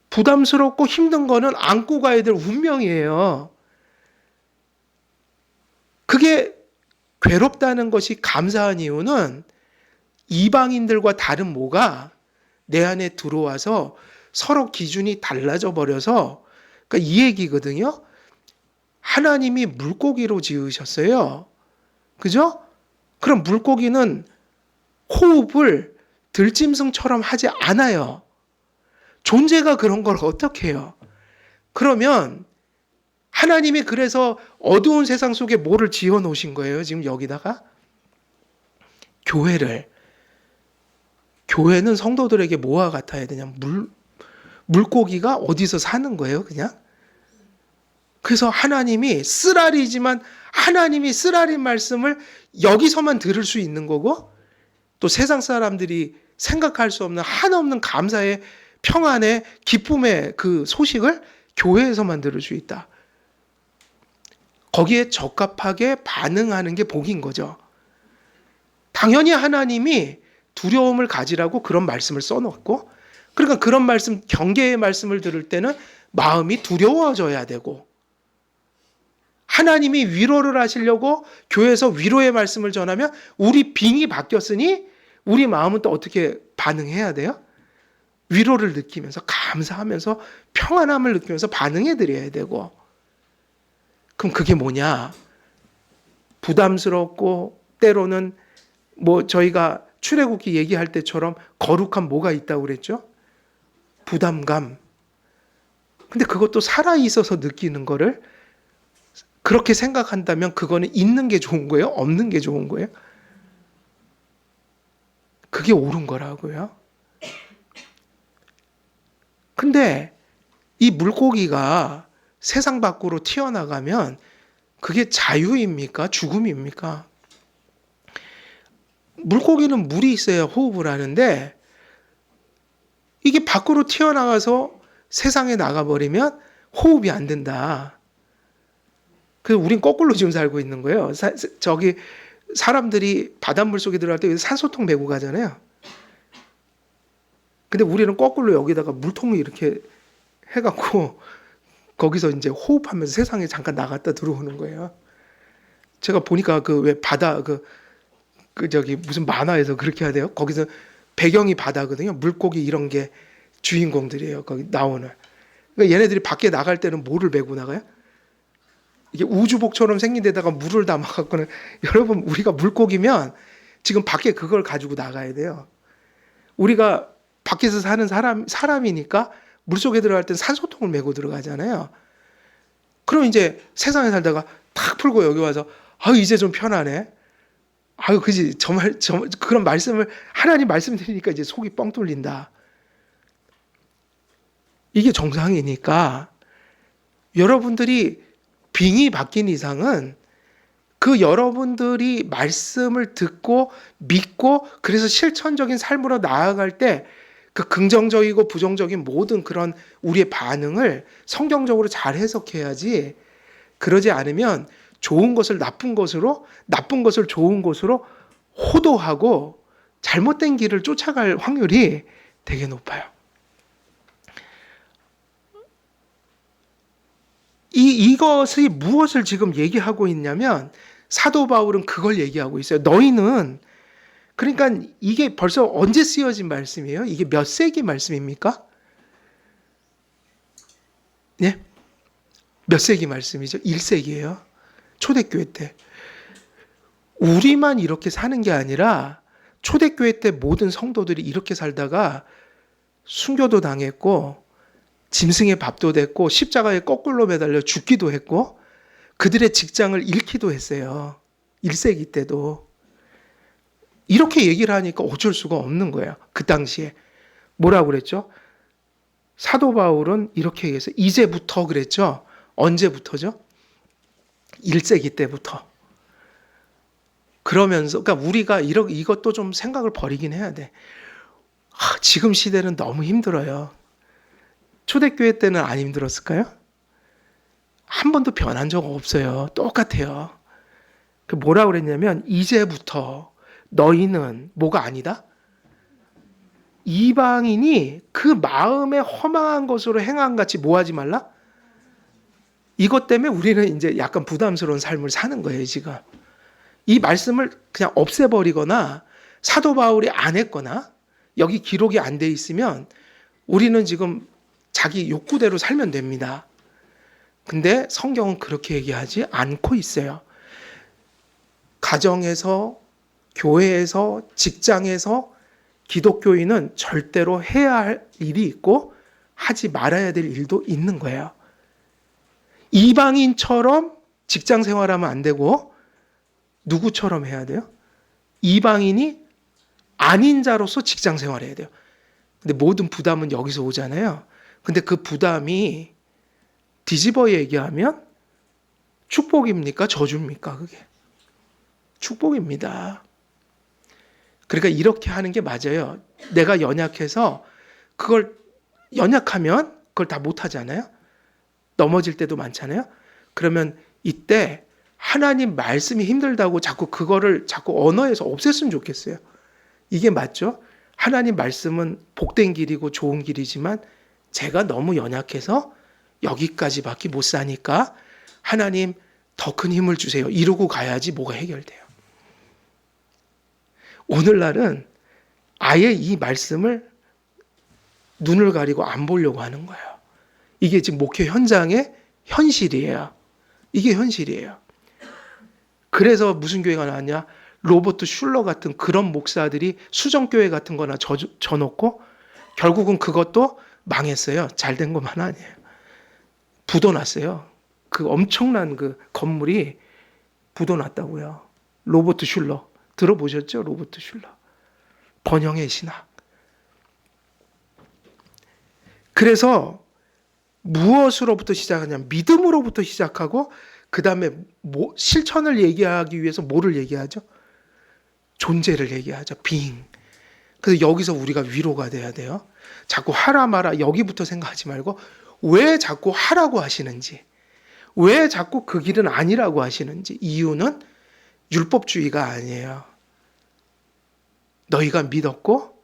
부담스럽고 힘든 거는 안고 가야 될 운명이에요. 그게 괴롭다는 것이 감사한 이유는 이방인들과 다른 뭐가 내 안에 들어와서 서로 기준이 달라져 버려서 그러니까 이 얘기거든요. 하나님이 물고기로 지으셨어요. 그죠? 그럼 물고기는 호흡을 들짐승처럼 하지 않아요. 존재가 그런 걸 어떻게 해요? 그러면 하나님이 그래서 어두운 세상 속에 뭐를 지어 놓으신 거예요? 지금 여기다가? 교회를. 교회는 성도들에게 뭐와 같아야 되냐? 물고기가 어디서 사는 거예요, 그냥? 그래서 하나님이 쓰라리지만 하나님이 쓰라린 말씀을 여기서만 들을 수 있는 거고 또 세상 사람들이 생각할 수 없는 한없는 감사의 평안의 기쁨의 그 소식을 교회에서만 들을 수 있다. 거기에 적합하게 반응하는 게 복인 거죠. 당연히 하나님이 두려움을 가지라고 그런 말씀을 써놓고, 그러니까 그런 말씀, 경계의 말씀을 들을 때는 마음이 두려워져야 되고, 하나님이 위로를 하시려고 교회에서 위로의 말씀을 전하면 우리 빙이 바뀌었으니 우리 마음은 또 어떻게 반응해야 돼요? 위로를 느끼면서 감사하면서 평안함을 느끼면서 반응해 드려야 되고. 그럼 그게 뭐냐? 부담스럽고 때로는 뭐 저희가 출애굽기 얘기할 때처럼 거룩한 뭐가 있다고 그랬죠? 부담감. 근데 그것도 살아 있어서 느끼는 거를 그렇게 생각한다면 그거는 있는 게 좋은 거예요? 없는 게 좋은 거예요? 그게 옳은 거라고요. 근데 이 물고기가 세상 밖으로 튀어나가면 그게 자유입니까? 죽음입니까? 물고기는 물이 있어야 호흡을 하는데 이게 밖으로 튀어나가서 세상에 나가버리면 호흡이 안 된다. 그래서 우린 거꾸로 지금 살고 있는 거예요. 저기 사람들이 바닷물 속에 들어갈 때 산소통 메고 가잖아요. 근데 우리는 거꾸로 여기다가 물통을 이렇게 해갖고 거기서 이제 호흡하면서 세상에 잠깐 나갔다 들어오는 거예요. 제가 보니까 그 왜 바다 저기 무슨 만화에서 그렇게 하대요. 거기서 배경이 바다거든요. 물고기 이런 게 주인공들이에요. 거기 나오는. 그러니까 얘네들이 밖에 나갈 때는 뭐를 메고 나가요? 이게 우주복처럼 생긴 데다가 물을 담아갖고는 여러분 우리가 물고기면 지금 밖에 그걸 가지고 나가야 돼요. 우리가 밖에서 사는 사람이니까 물속에 들어갈 땐 산소통을 메고 들어가잖아요. 그럼 이제 세상에 살다가 탁 풀고 여기 와서 이제 좀 편하네. 그지. 그런 말씀을 하나님 말씀드리니까 이제 속이 뻥 뚫린다. 이게 정상이니까 여러분들이 빙이 바뀐 이상은 그 여러분들이 말씀을 듣고 믿고 그래서 실천적인 삶으로 나아갈 때 그 긍정적이고 부정적인 모든 그런 우리의 반응을 성경적으로 잘 해석해야지. 그러지 않으면 좋은 것을 나쁜 것으로, 나쁜 것을 좋은 것으로 호도하고 잘못된 길을 쫓아갈 확률이 되게 높아요. 이것이 무엇을 지금 얘기하고 있냐면 사도 바울은 그걸 얘기하고 있어요. 너희는, 그러니까 이게 벌써 언제 쓰여진 말씀이에요? 이게 몇 세기 말씀입니까? 네? 몇 세기 말씀이죠? 1세기예요. 초대교회 때. 우리만 이렇게 사는 게 아니라 초대교회 때 모든 성도들이 이렇게 살다가 순교도 당했고 짐승의 밥도 됐고 십자가에 거꾸로 매달려 죽기도 했고 그들의 직장을 잃기도 했어요. 1세기 때도. 이렇게 얘기를 하니까 어쩔 수가 없는 거예요. 그 당시에. 뭐라고 그랬죠? 사도 바울은 이렇게 얘기해서 이제부터 그랬죠. 언제부터죠? 1세기 때부터. 그러면서 그러니까 우리가 이것도 좀 생각을 버리긴 해야 돼. 지금 시대는 너무 힘들어요. 초대교회 때는 안 힘들었을까요? 한 번도 변한 적 없어요. 똑같아요. 뭐라고 그랬냐면 이제부터 너희는 뭐가 아니다? 이방인이 그 마음에 허망한 것으로 행한 같이 뭐 하지 말라? 이것 때문에 우리는 이제 약간 부담스러운 삶을 사는 거예요, 지금. 이 말씀을 그냥 없애버리거나 사도 바울이 안 했거나 여기 기록이 안 돼 있으면 우리는 지금 자기 욕구대로 살면 됩니다. 근데 성경은 그렇게 얘기하지 않고 있어요. 가정에서, 교회에서, 직장에서 기독교인은 절대로 해야 할 일이 있고 하지 말아야 될 일도 있는 거예요. 이방인처럼 직장 생활하면 안 되고 누구처럼 해야 돼요? 이방인이 아닌 자로서 직장 생활해야 돼요. 근데 모든 부담은 여기서 오잖아요. 근데 그 부담이 뒤집어 얘기하면 축복입니까? 저주입니까? 그게 축복입니다. 그러니까 이렇게 하는 게 맞아요. 내가 연약해서 그걸 연약하면 그걸 다 못하잖아요. 넘어질 때도 많잖아요. 그러면 이때 하나님 말씀이 힘들다고 자꾸 그거를 자꾸 언어에서 없앴으면 좋겠어요. 이게 맞죠? 하나님 말씀은 복된 길이고 좋은 길이지만 제가 너무 연약해서 여기까지밖에 못 사니까 하나님 더 큰 힘을 주세요. 이러고 가야지 뭐가 해결돼요. 오늘날은 아예 이 말씀을 눈을 가리고 안 보려고 하는 거예요. 이게 지금 목회 현장의 현실이에요. 이게 현실이에요. 그래서 무슨 교회가 나왔냐? 로버트 슐러 같은 그런 목사들이 수정교회 같은 거나 져놓고 결국은 그것도 망했어요. 잘된 것만 아니에요. 부도났어요. 그 엄청난 그 건물이 부도났다고요. 로버트 슐러. 들어보셨죠? 로버트 슐러. 번영의 신학. 그래서 무엇으로부터 시작하냐면 믿음으로부터 시작하고 그 다음에 실천을 얘기하기 위해서 뭐를 얘기하죠? 존재를 얘기하죠. being. 그래서 여기서 우리가 위로가 돼야 돼요. 자꾸 하라 마라 여기부터 생각하지 말고 왜 자꾸 하라고 하시는지, 왜 자꾸 그 길은 아니라고 하시는지. 이유는 율법주의가 아니에요. 너희가 믿었고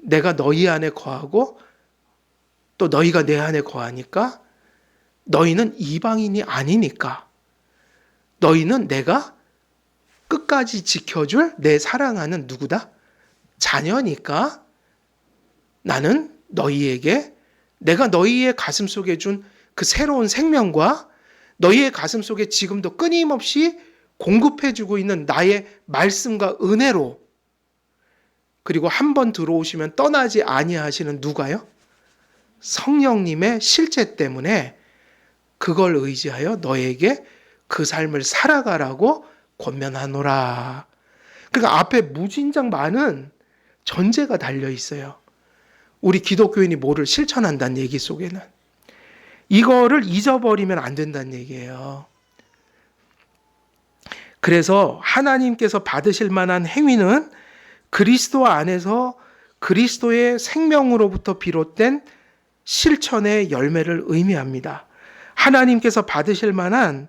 내가 너희 안에 거하고 또 너희가 내 안에 거하니까 너희는 이방인이 아니니까 너희는 내가 끝까지 지켜줄 내 사랑하는 누구다? 자녀니까 나는 너희에게 내가 너희의 가슴 속에 준 그 새로운 생명과 너희의 가슴 속에 지금도 끊임없이 공급해주고 있는 나의 말씀과 은혜로 그리고 한 번 들어오시면 떠나지 아니하시는 누가요? 성령님의 실제 때문에 그걸 의지하여 너에게 그 삶을 살아가라고 권면하노라. 그러니까 앞에 무진장 많은 전제가 달려 있어요. 우리 기독교인이 뭐를 실천한다는 얘기 속에는. 이거를 잊어버리면 안 된다는 얘기예요. 그래서 하나님께서 받으실 만한 행위는 그리스도 안에서 그리스도의 생명으로부터 비롯된 실천의 열매를 의미합니다. 하나님께서 받으실 만한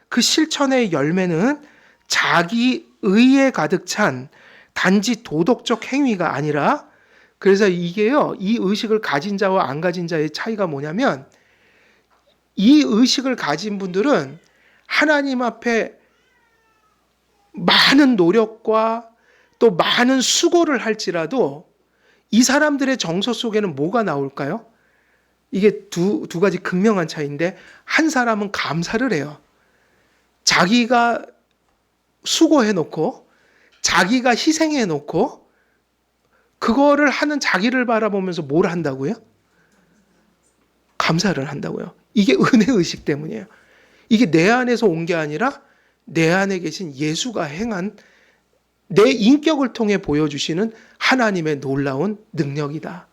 그 실천의 열매는 자기 의에 가득 찬 단지 도덕적 행위가 아니라, 그래서 이게요, 이 의식을 가진 자와 안 가진 자의 차이가 뭐냐면, 이 의식을 가진 분들은 하나님 앞에 많은 노력과 또 많은 수고를 할지라도 이 사람들의 정서 속에는 뭐가 나올까요? 이게 두 가지 극명한 차이인데, 한 사람은 감사를 해요. 자기가 수고해놓고 자기가 희생해놓고 그거를 하는 자기를 바라보면서 뭘 한다고요? 감사를 한다고요. 이게 은혜의식 때문이에요. 이게 내 안에서 온 게 아니라 내 안에 계신 예수가 행한 내 인격을 통해 보여주시는 하나님의 놀라운 능력이다.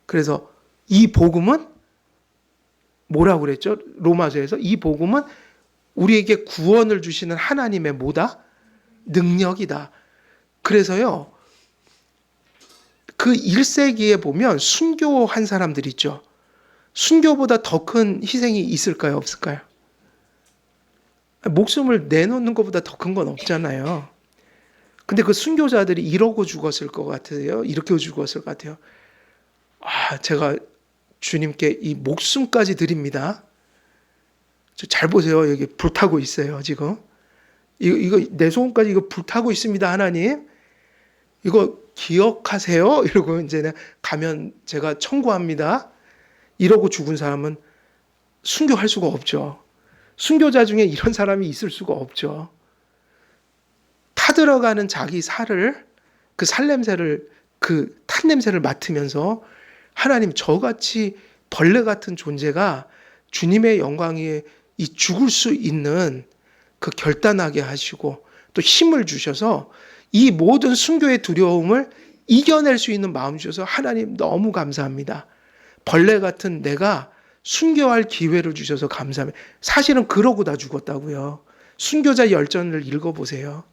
그래서 이 복음은 뭐라고 그랬죠? 로마서에서 이 복음은 우리에게 구원을 주시는 하나님의 뭐다? 능력이다. 그래서요, 그 1세기에 보면 순교한 사람들 있죠. 순교보다 더 큰 희생이 있을까요? 없을까요? 목숨을 내놓는 것보다 더 큰 건 없잖아요. 근데 그 순교자들이 이러고 죽었을 것 같아요. 이렇게 죽었을 것 같아요. 제가 주님께 이 목숨까지 드립니다. 잘 보세요. 여기 불타고 있어요, 지금. 이거 내 소원까지 이거 불타고 있습니다, 하나님. 이거 기억하세요. 이러고 이제 가면 제가 청구합니다. 이러고 죽은 사람은 순교할 수가 없죠. 순교자 중에 이런 사람이 있을 수가 없죠. 타들어가는 자기 살을, 그 살냄새를, 그 탄냄새를 맡으면서 하나님, 저같이 벌레 같은 존재가 주님의 영광에 이 죽을 수 있는 그 결단하게 하시고 또 힘을 주셔서 이 모든 순교의 두려움을 이겨낼 수 있는 마음 주셔서 하나님 너무 감사합니다. 벌레 같은 내가 순교할 기회를 주셔서 감사합니다. 사실은 그러고 다 죽었다고요. 순교자 열전을 읽어보세요.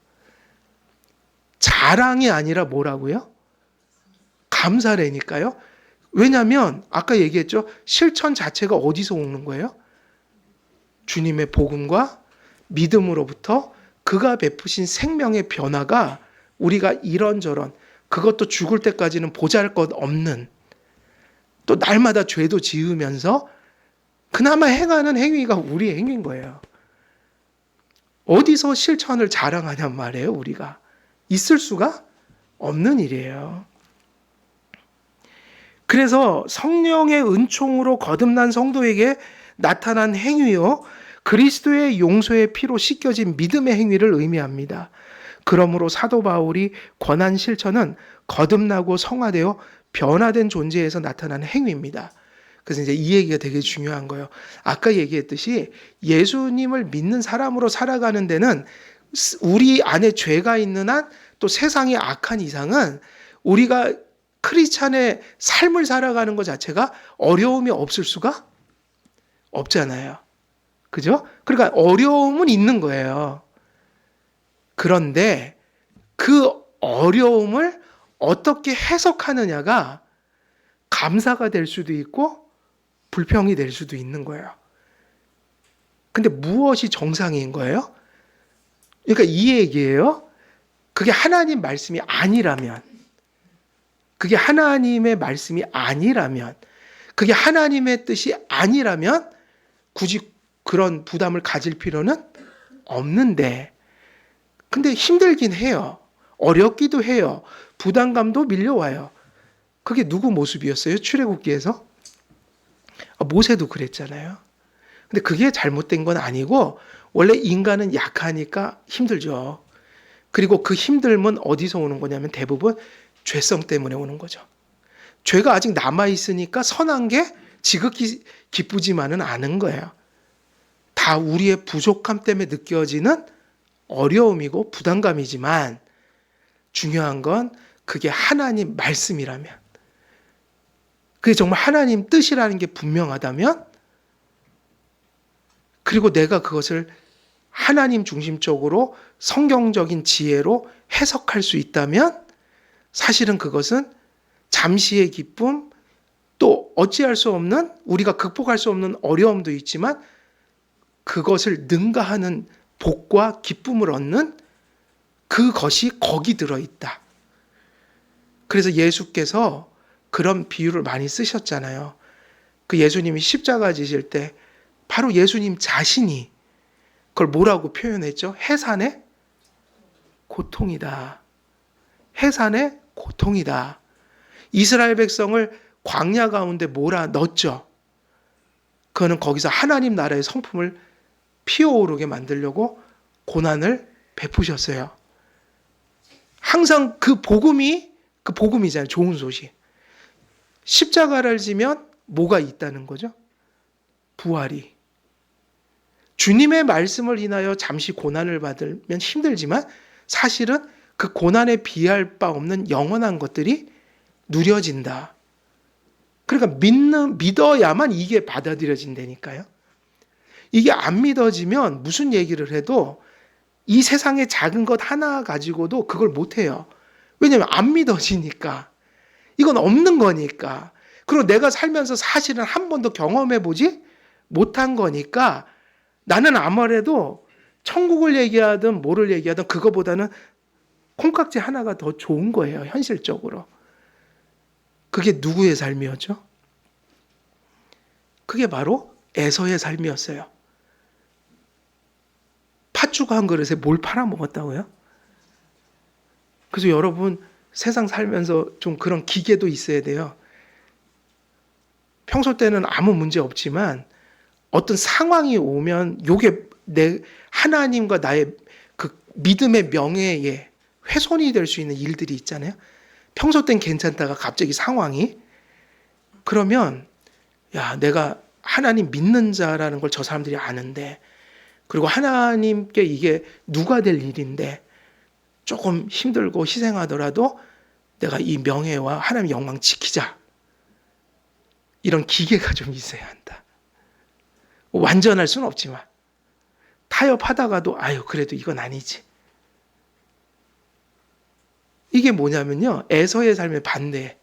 자랑이 아니라 뭐라고요? 감사라니까요. 왜냐하면 아까 얘기했죠. 실천 자체가 어디서 오는 거예요? 주님의 복음과 믿음으로부터 그가 베푸신 생명의 변화가 우리가 이런저런 그것도 죽을 때까지는 보잘것 없는 또 날마다 죄도 지으면서 그나마 행하는 행위가 우리의 행위인 거예요. 어디서 실천을 자랑하냔 말이에요, 우리가. 있을 수가 없는 일이에요. 그래서 성령의 은총으로 거듭난 성도에게 나타난 행위요, 그리스도의 용서의 피로 씻겨진 믿음의 행위를 의미합니다. 그러므로 사도 바울이 권한 실천은 거듭나고 성화되어 변화된 존재에서 나타난 행위입니다. 그래서 이제 이 얘기가 되게 중요한 거예요. 아까 얘기했듯이 예수님을 믿는 사람으로 살아가는 데는 우리 안에 죄가 있는 한 또 세상이 악한 이상은 우리가 크리스찬의 삶을 살아가는 것 자체가 어려움이 없을 수가 없잖아요. 그죠? 그러니까 어려움은 있는 거예요. 그런데 그 어려움을 어떻게 해석하느냐가 감사가 될 수도 있고 불평이 될 수도 있는 거예요. 근데 무엇이 정상인 거예요? 그러니까 이 얘기예요. 그게 하나님 말씀이 아니라면, 그게 하나님의 말씀이 아니라면, 그게 하나님의 뜻이 아니라면 굳이 그런 부담을 가질 필요는 없는데, 근데 힘들긴 해요. 어렵기도 해요. 부담감도 밀려와요. 그게 누구 모습이었어요? 출애굽기에서? 모세도 그랬잖아요. 근데 그게 잘못된 건 아니고 원래 인간은 약하니까 힘들죠. 그리고 그 힘듦은 어디서 오는 거냐면 대부분 죄성 때문에 오는 거죠. 죄가 아직 남아있으니까 선한 게 지극히 기쁘지만은 않은 거예요. 다 우리의 부족함 때문에 느껴지는 어려움이고 부담감이지만 중요한 건 그게 하나님 말씀이라면, 그게 정말 하나님 뜻이라는 게 분명하다면, 그리고 내가 그것을 하나님 중심적으로 성경적인 지혜로 해석할 수 있다면 사실은 그것은 잠시의 기쁨, 또 어찌할 수 없는, 우리가 극복할 수 없는 어려움도 있지만 그것을 능가하는 복과 기쁨을 얻는 그것이 거기 들어있다. 그래서 예수께서 그런 비유를 많이 쓰셨잖아요. 그 예수님이 십자가 지실 때 바로 예수님 자신이 그걸 뭐라고 표현했죠? 해산의 고통이다. 해산의 고통이다. 이스라엘 백성을 광야 가운데 몰아넣었죠. 그거는 거기서 하나님 나라의 성품을 피어오르게 만들려고 고난을 베푸셨어요. 항상 그 복음이잖아요. 좋은 소식. 십자가를 지면 뭐가 있다는 거죠? 부활이. 주님의 말씀을 인하여 잠시 고난을 받으면 힘들지만 사실은 그 고난에 비할 바 없는 영원한 것들이 누려진다. 그러니까 믿어야만 이게 받아들여진다니까요. 이게 안 믿어지면 무슨 얘기를 해도 이 세상의 작은 것 하나 가지고도 그걸 못해요. 왜냐하면 안 믿어지니까. 이건 없는 거니까. 그리고 내가 살면서 사실은 한 번도 경험해보지 못한 거니까 나는 아무래도 천국을 얘기하든 뭐를 얘기하든 그거보다는 콩깍지 하나가 더 좋은 거예요. 현실적으로. 그게 누구의 삶이었죠? 그게 바로 에서의 삶이었어요. 팥죽 한 그릇에 뭘 팔아먹었다고요? 그래서 여러분 세상 살면서 좀 그런 기계도 있어야 돼요. 평소 때는 아무 문제 없지만 어떤 상황이 오면 요게 내 하나님과 나의 그 믿음의 명예에 훼손이 될 수 있는 일들이 있잖아요. 평소 땐 괜찮다가 갑자기 상황이, 그러면 야, 내가 하나님 믿는 자라는 걸 저 사람들이 아는데, 그리고 하나님께 이게 누가 될 일인데 조금 힘들고 희생하더라도 내가 이 명예와 하나님의 영광 지키자. 이런 기계가 좀 있어야 한다. 완전할 수는 없지만 타협하다가도 아유 그래도 이건 아니지. 이게 뭐냐면요, 에서의 삶의 반대.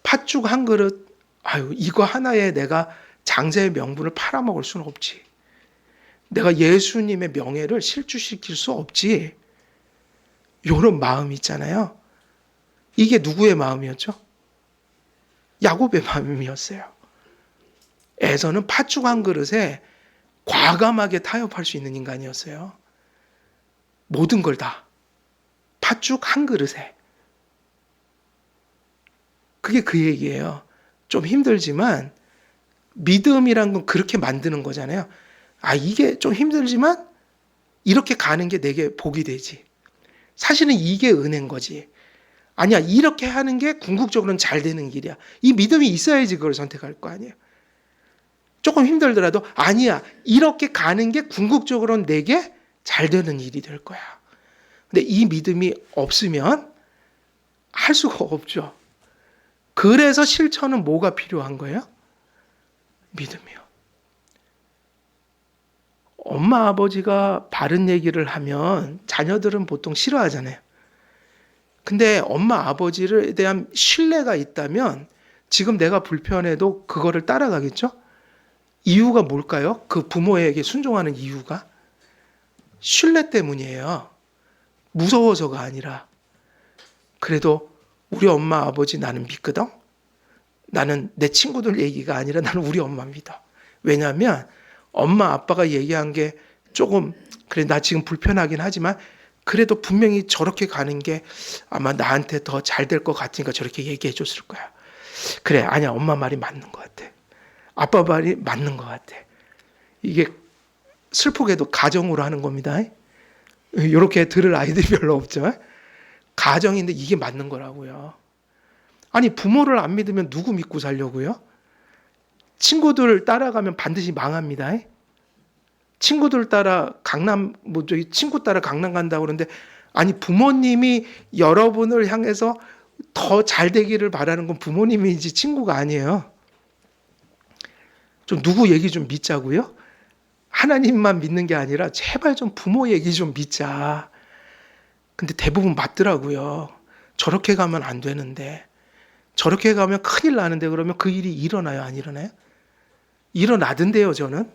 팥죽 한 그릇, 아유 이거 하나에 내가 장자의 명분을 팔아먹을 수는 없지. 내가 예수님의 명예를 실추시킬 수 없지. 이런 마음이 있잖아요. 이게 누구의 마음이었죠? 야곱의 마음이었어요. 에서는 팥죽 한 그릇에 과감하게 타협할 수 있는 인간이었어요. 모든 걸 다. 팥죽 한 그릇에. 그게 그 얘기예요. 좀 힘들지만 믿음이란 건 그렇게 만드는 거잖아요. 이게 좀 힘들지만 이렇게 가는 게 내게 복이 되지. 사실은 이게 은혜인 거지. 아니야, 이렇게 하는 게 궁극적으로는 잘 되는 길이야. 이 믿음이 있어야지 그걸 선택할 거 아니에요. 조금 힘들더라도 아니야, 이렇게 가는 게 궁극적으로는 내게 잘 되는 일이 될 거야. 근데 이 믿음이 없으면 할 수가 없죠. 그래서 실천은 뭐가 필요한 거예요? 믿음이요. 엄마 아버지가 바른 얘기를 하면 자녀들은 보통 싫어하잖아요. 근데 엄마 아버지에 대한 신뢰가 있다면 지금 내가 불편해도 그거를 따라가겠죠? 이유가 뭘까요? 그 부모에게 순종하는 이유가? 신뢰 때문이에요. 무서워서가 아니라. 그래도 우리 엄마 아버지 나는 믿거든? 나는 내 친구들 얘기가 아니라 나는 우리 엄마 믿어. 왜냐하면 엄마 아빠가 얘기한 게 조금 그래 나 지금 불편하긴 하지만 그래도 분명히 저렇게 가는 게 아마 나한테 더 잘 될 것 같으니까 저렇게 얘기해 줬을 거야. 그래, 아니야, 엄마 말이 맞는 것 같아. 아빠 말이 맞는 것 같아. 이게 슬프게도 가정으로 하는 겁니다. 이렇게 들을 아이들이 별로 없죠. 가정인데 이게 맞는 거라고요. 아니, 부모를 안 믿으면 누구 믿고 살려고요? 친구들 따라가면 반드시 망합니다. 친구들 따라 친구 따라 강남 간다고 그러는데, 아니, 부모님이 여러분을 향해서 더 잘 되기를 바라는 건 부모님이지 친구가 아니에요. 좀 누구 얘기 좀 믿자고요? 하나님만 믿는 게 아니라 제발 좀 부모 얘기 좀 믿자. 근데 대부분 맞더라고요. 저렇게 가면 안 되는데. 저렇게 가면 큰일 나는데 그러면 그 일이 일어나요? 안 일어나요? 일어나던데요, 저는.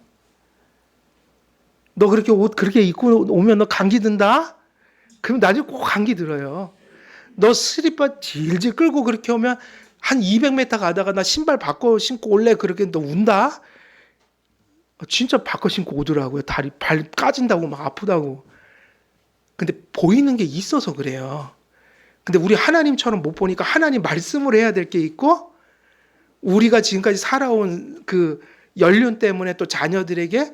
너 그렇게 옷 그렇게 입고 오면 너 감기 든다? 그럼 나중에 꼭 감기 들어요. 너 슬리퍼 질질 끌고 그렇게 오면 한 200m 가다가 나 신발 바꿔 신고 올래? 그렇게 너 운다? 진짜 바꿔 신고 오더라고요. 발 까진다고 막 아프다고. 근데 보이는 게 있어서 그래요. 근데 우리 하나님처럼 못 보니까 하나님 말씀을 해야 될 게 있고 우리가 지금까지 살아온 그 연륜 때문에 또 자녀들에게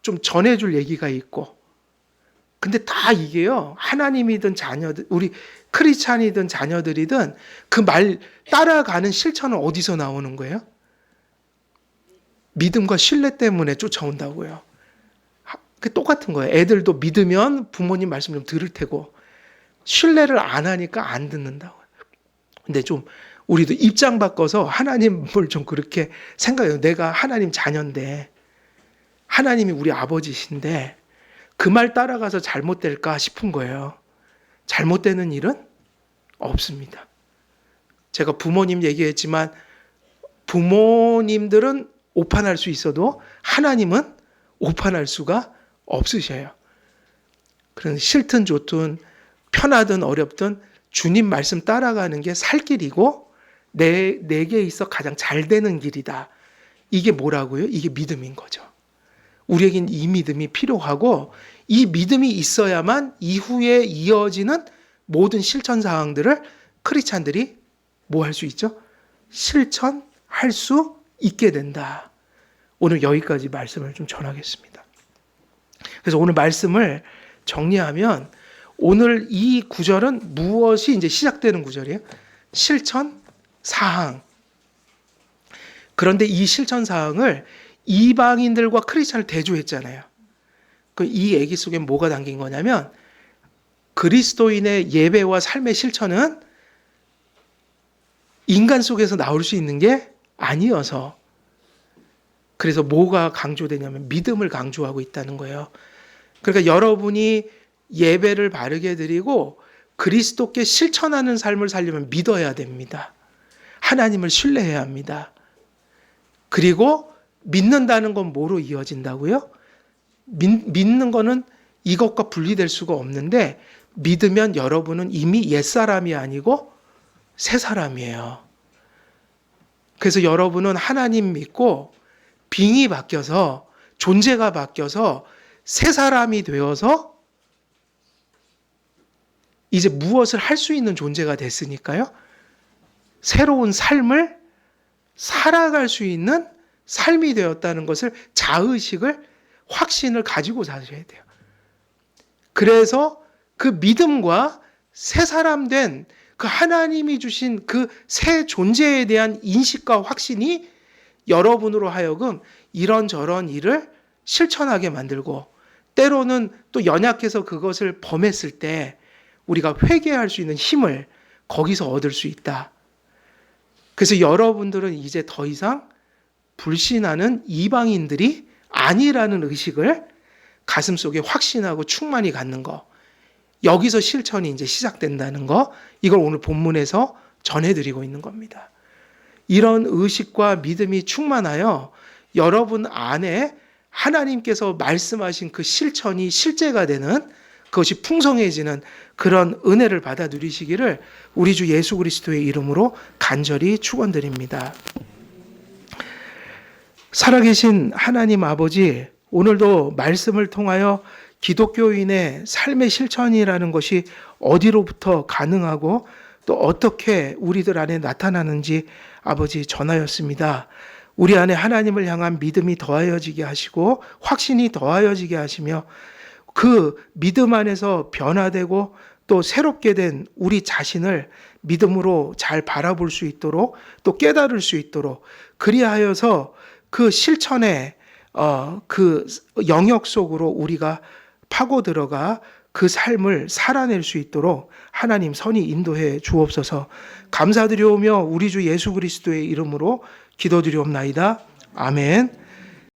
좀 전해줄 얘기가 있고 근데 다 이게요. 하나님이든 자녀들, 우리 크리스찬이든 자녀들이든 그 말 따라가는 실천은 어디서 나오는 거예요? 믿음과 신뢰 때문에 쫓아온다고요. 똑같은 거예요. 애들도 믿으면 부모님 말씀 좀 들을 테고 신뢰를 안 하니까 안 듣는다고요. 근데 좀 우리도 입장 바꿔서 하나님을 좀 그렇게 생각해요. 내가 하나님 자녀인데 하나님이 우리 아버지신데 그 말 따라가서 잘못될까 싶은 거예요. 잘못되는 일은 없습니다. 제가 부모님 얘기했지만 부모님들은 오판할 수 있어도 하나님은 오판할 수가 없으셔요. 그런 싫든 좋든 편하든 어렵든 주님 말씀 따라가는 게 살 길이고 내게 있어 가장 잘 되는 길이다. 이게 뭐라고요? 이게 믿음인 거죠. 우리에겐 이 믿음이 필요하고 이 믿음이 있어야만 이후에 이어지는 모든 실천 사항들을 크리스찬들이 뭐 할 수 있죠? 실천할 수 있게 된다. 오늘 여기까지 말씀을 좀 전하겠습니다. 그래서 오늘 말씀을 정리하면 오늘 이 구절은 무엇이 이제 시작되는 구절이에요? 실천 사항. 그런데 이 실천 사항을 이방인들과 크리스찬을 대조했잖아요. 이 얘기 속에 뭐가 담긴 거냐면 그리스도인의 예배와 삶의 실천은 인간 속에서 나올 수 있는 게 아니어서 그래서 뭐가 강조되냐면 믿음을 강조하고 있다는 거예요. 그러니까 여러분이 예배를 바르게 드리고 그리스도께 실천하는 삶을 살려면 믿어야 됩니다. 하나님을 신뢰해야 합니다. 그리고 믿는다는 건 뭐로 이어진다고요? 믿는 거는 이것과 분리될 수가 없는데 믿으면 여러분은 이미 옛사람이 아니고 새 사람이에요. 그래서 여러분은 하나님 믿고 빙이 바뀌어서 존재가 바뀌어서 새 사람이 되어서 이제 무엇을 할 수 있는 존재가 됐으니까요. 새로운 삶을 살아갈 수 있는 삶이 되었다는 것을 자의식을 확신을 가지고 사셔야 돼요. 그래서 그 믿음과 새 사람 된 그 하나님이 주신 그 새 존재에 대한 인식과 확신이 여러분으로 하여금 이런저런 일을 실천하게 만들고 때로는 또 연약해서 그것을 범했을 때 우리가 회개할 수 있는 힘을 거기서 얻을 수 있다. 그래서 여러분들은 이제 더 이상 불신하는 이방인들이 아니라는 의식을 가슴속에 확신하고 충만히 갖는 거. 여기서 실천이 이제 시작된다는 거. 이걸 오늘 본문에서 전해드리고 있는 겁니다. 이런 의식과 믿음이 충만하여 여러분 안에 하나님께서 말씀하신 그 실천이 실제가 되는 그것이 풍성해지는 그런 은혜를 받아 누리시기를 우리 주 예수 그리스도의 이름으로 간절히 축원드립니다. 살아계신 하나님 아버지, 오늘도 말씀을 통하여 기독교인의 삶의 실천이라는 것이 어디로부터 가능하고 또 어떻게 우리들 안에 나타나는지 아버지 전하였습니다. 우리 안에 하나님을 향한 믿음이 더하여지게 하시고 확신이 더하여지게 하시며 그 믿음 안에서 변화되고 또 새롭게 된 우리 자신을 믿음으로 잘 바라볼 수 있도록 또 깨달을 수 있도록 그리하여서 그 실천의 그 영역 속으로 우리가 파고 들어가 그 삶을 살아낼 수 있도록 하나님 선히 인도해 주옵소서. 감사드리오며 우리 주 예수 그리스도의 이름으로 기도드리옵나이다. 아멘.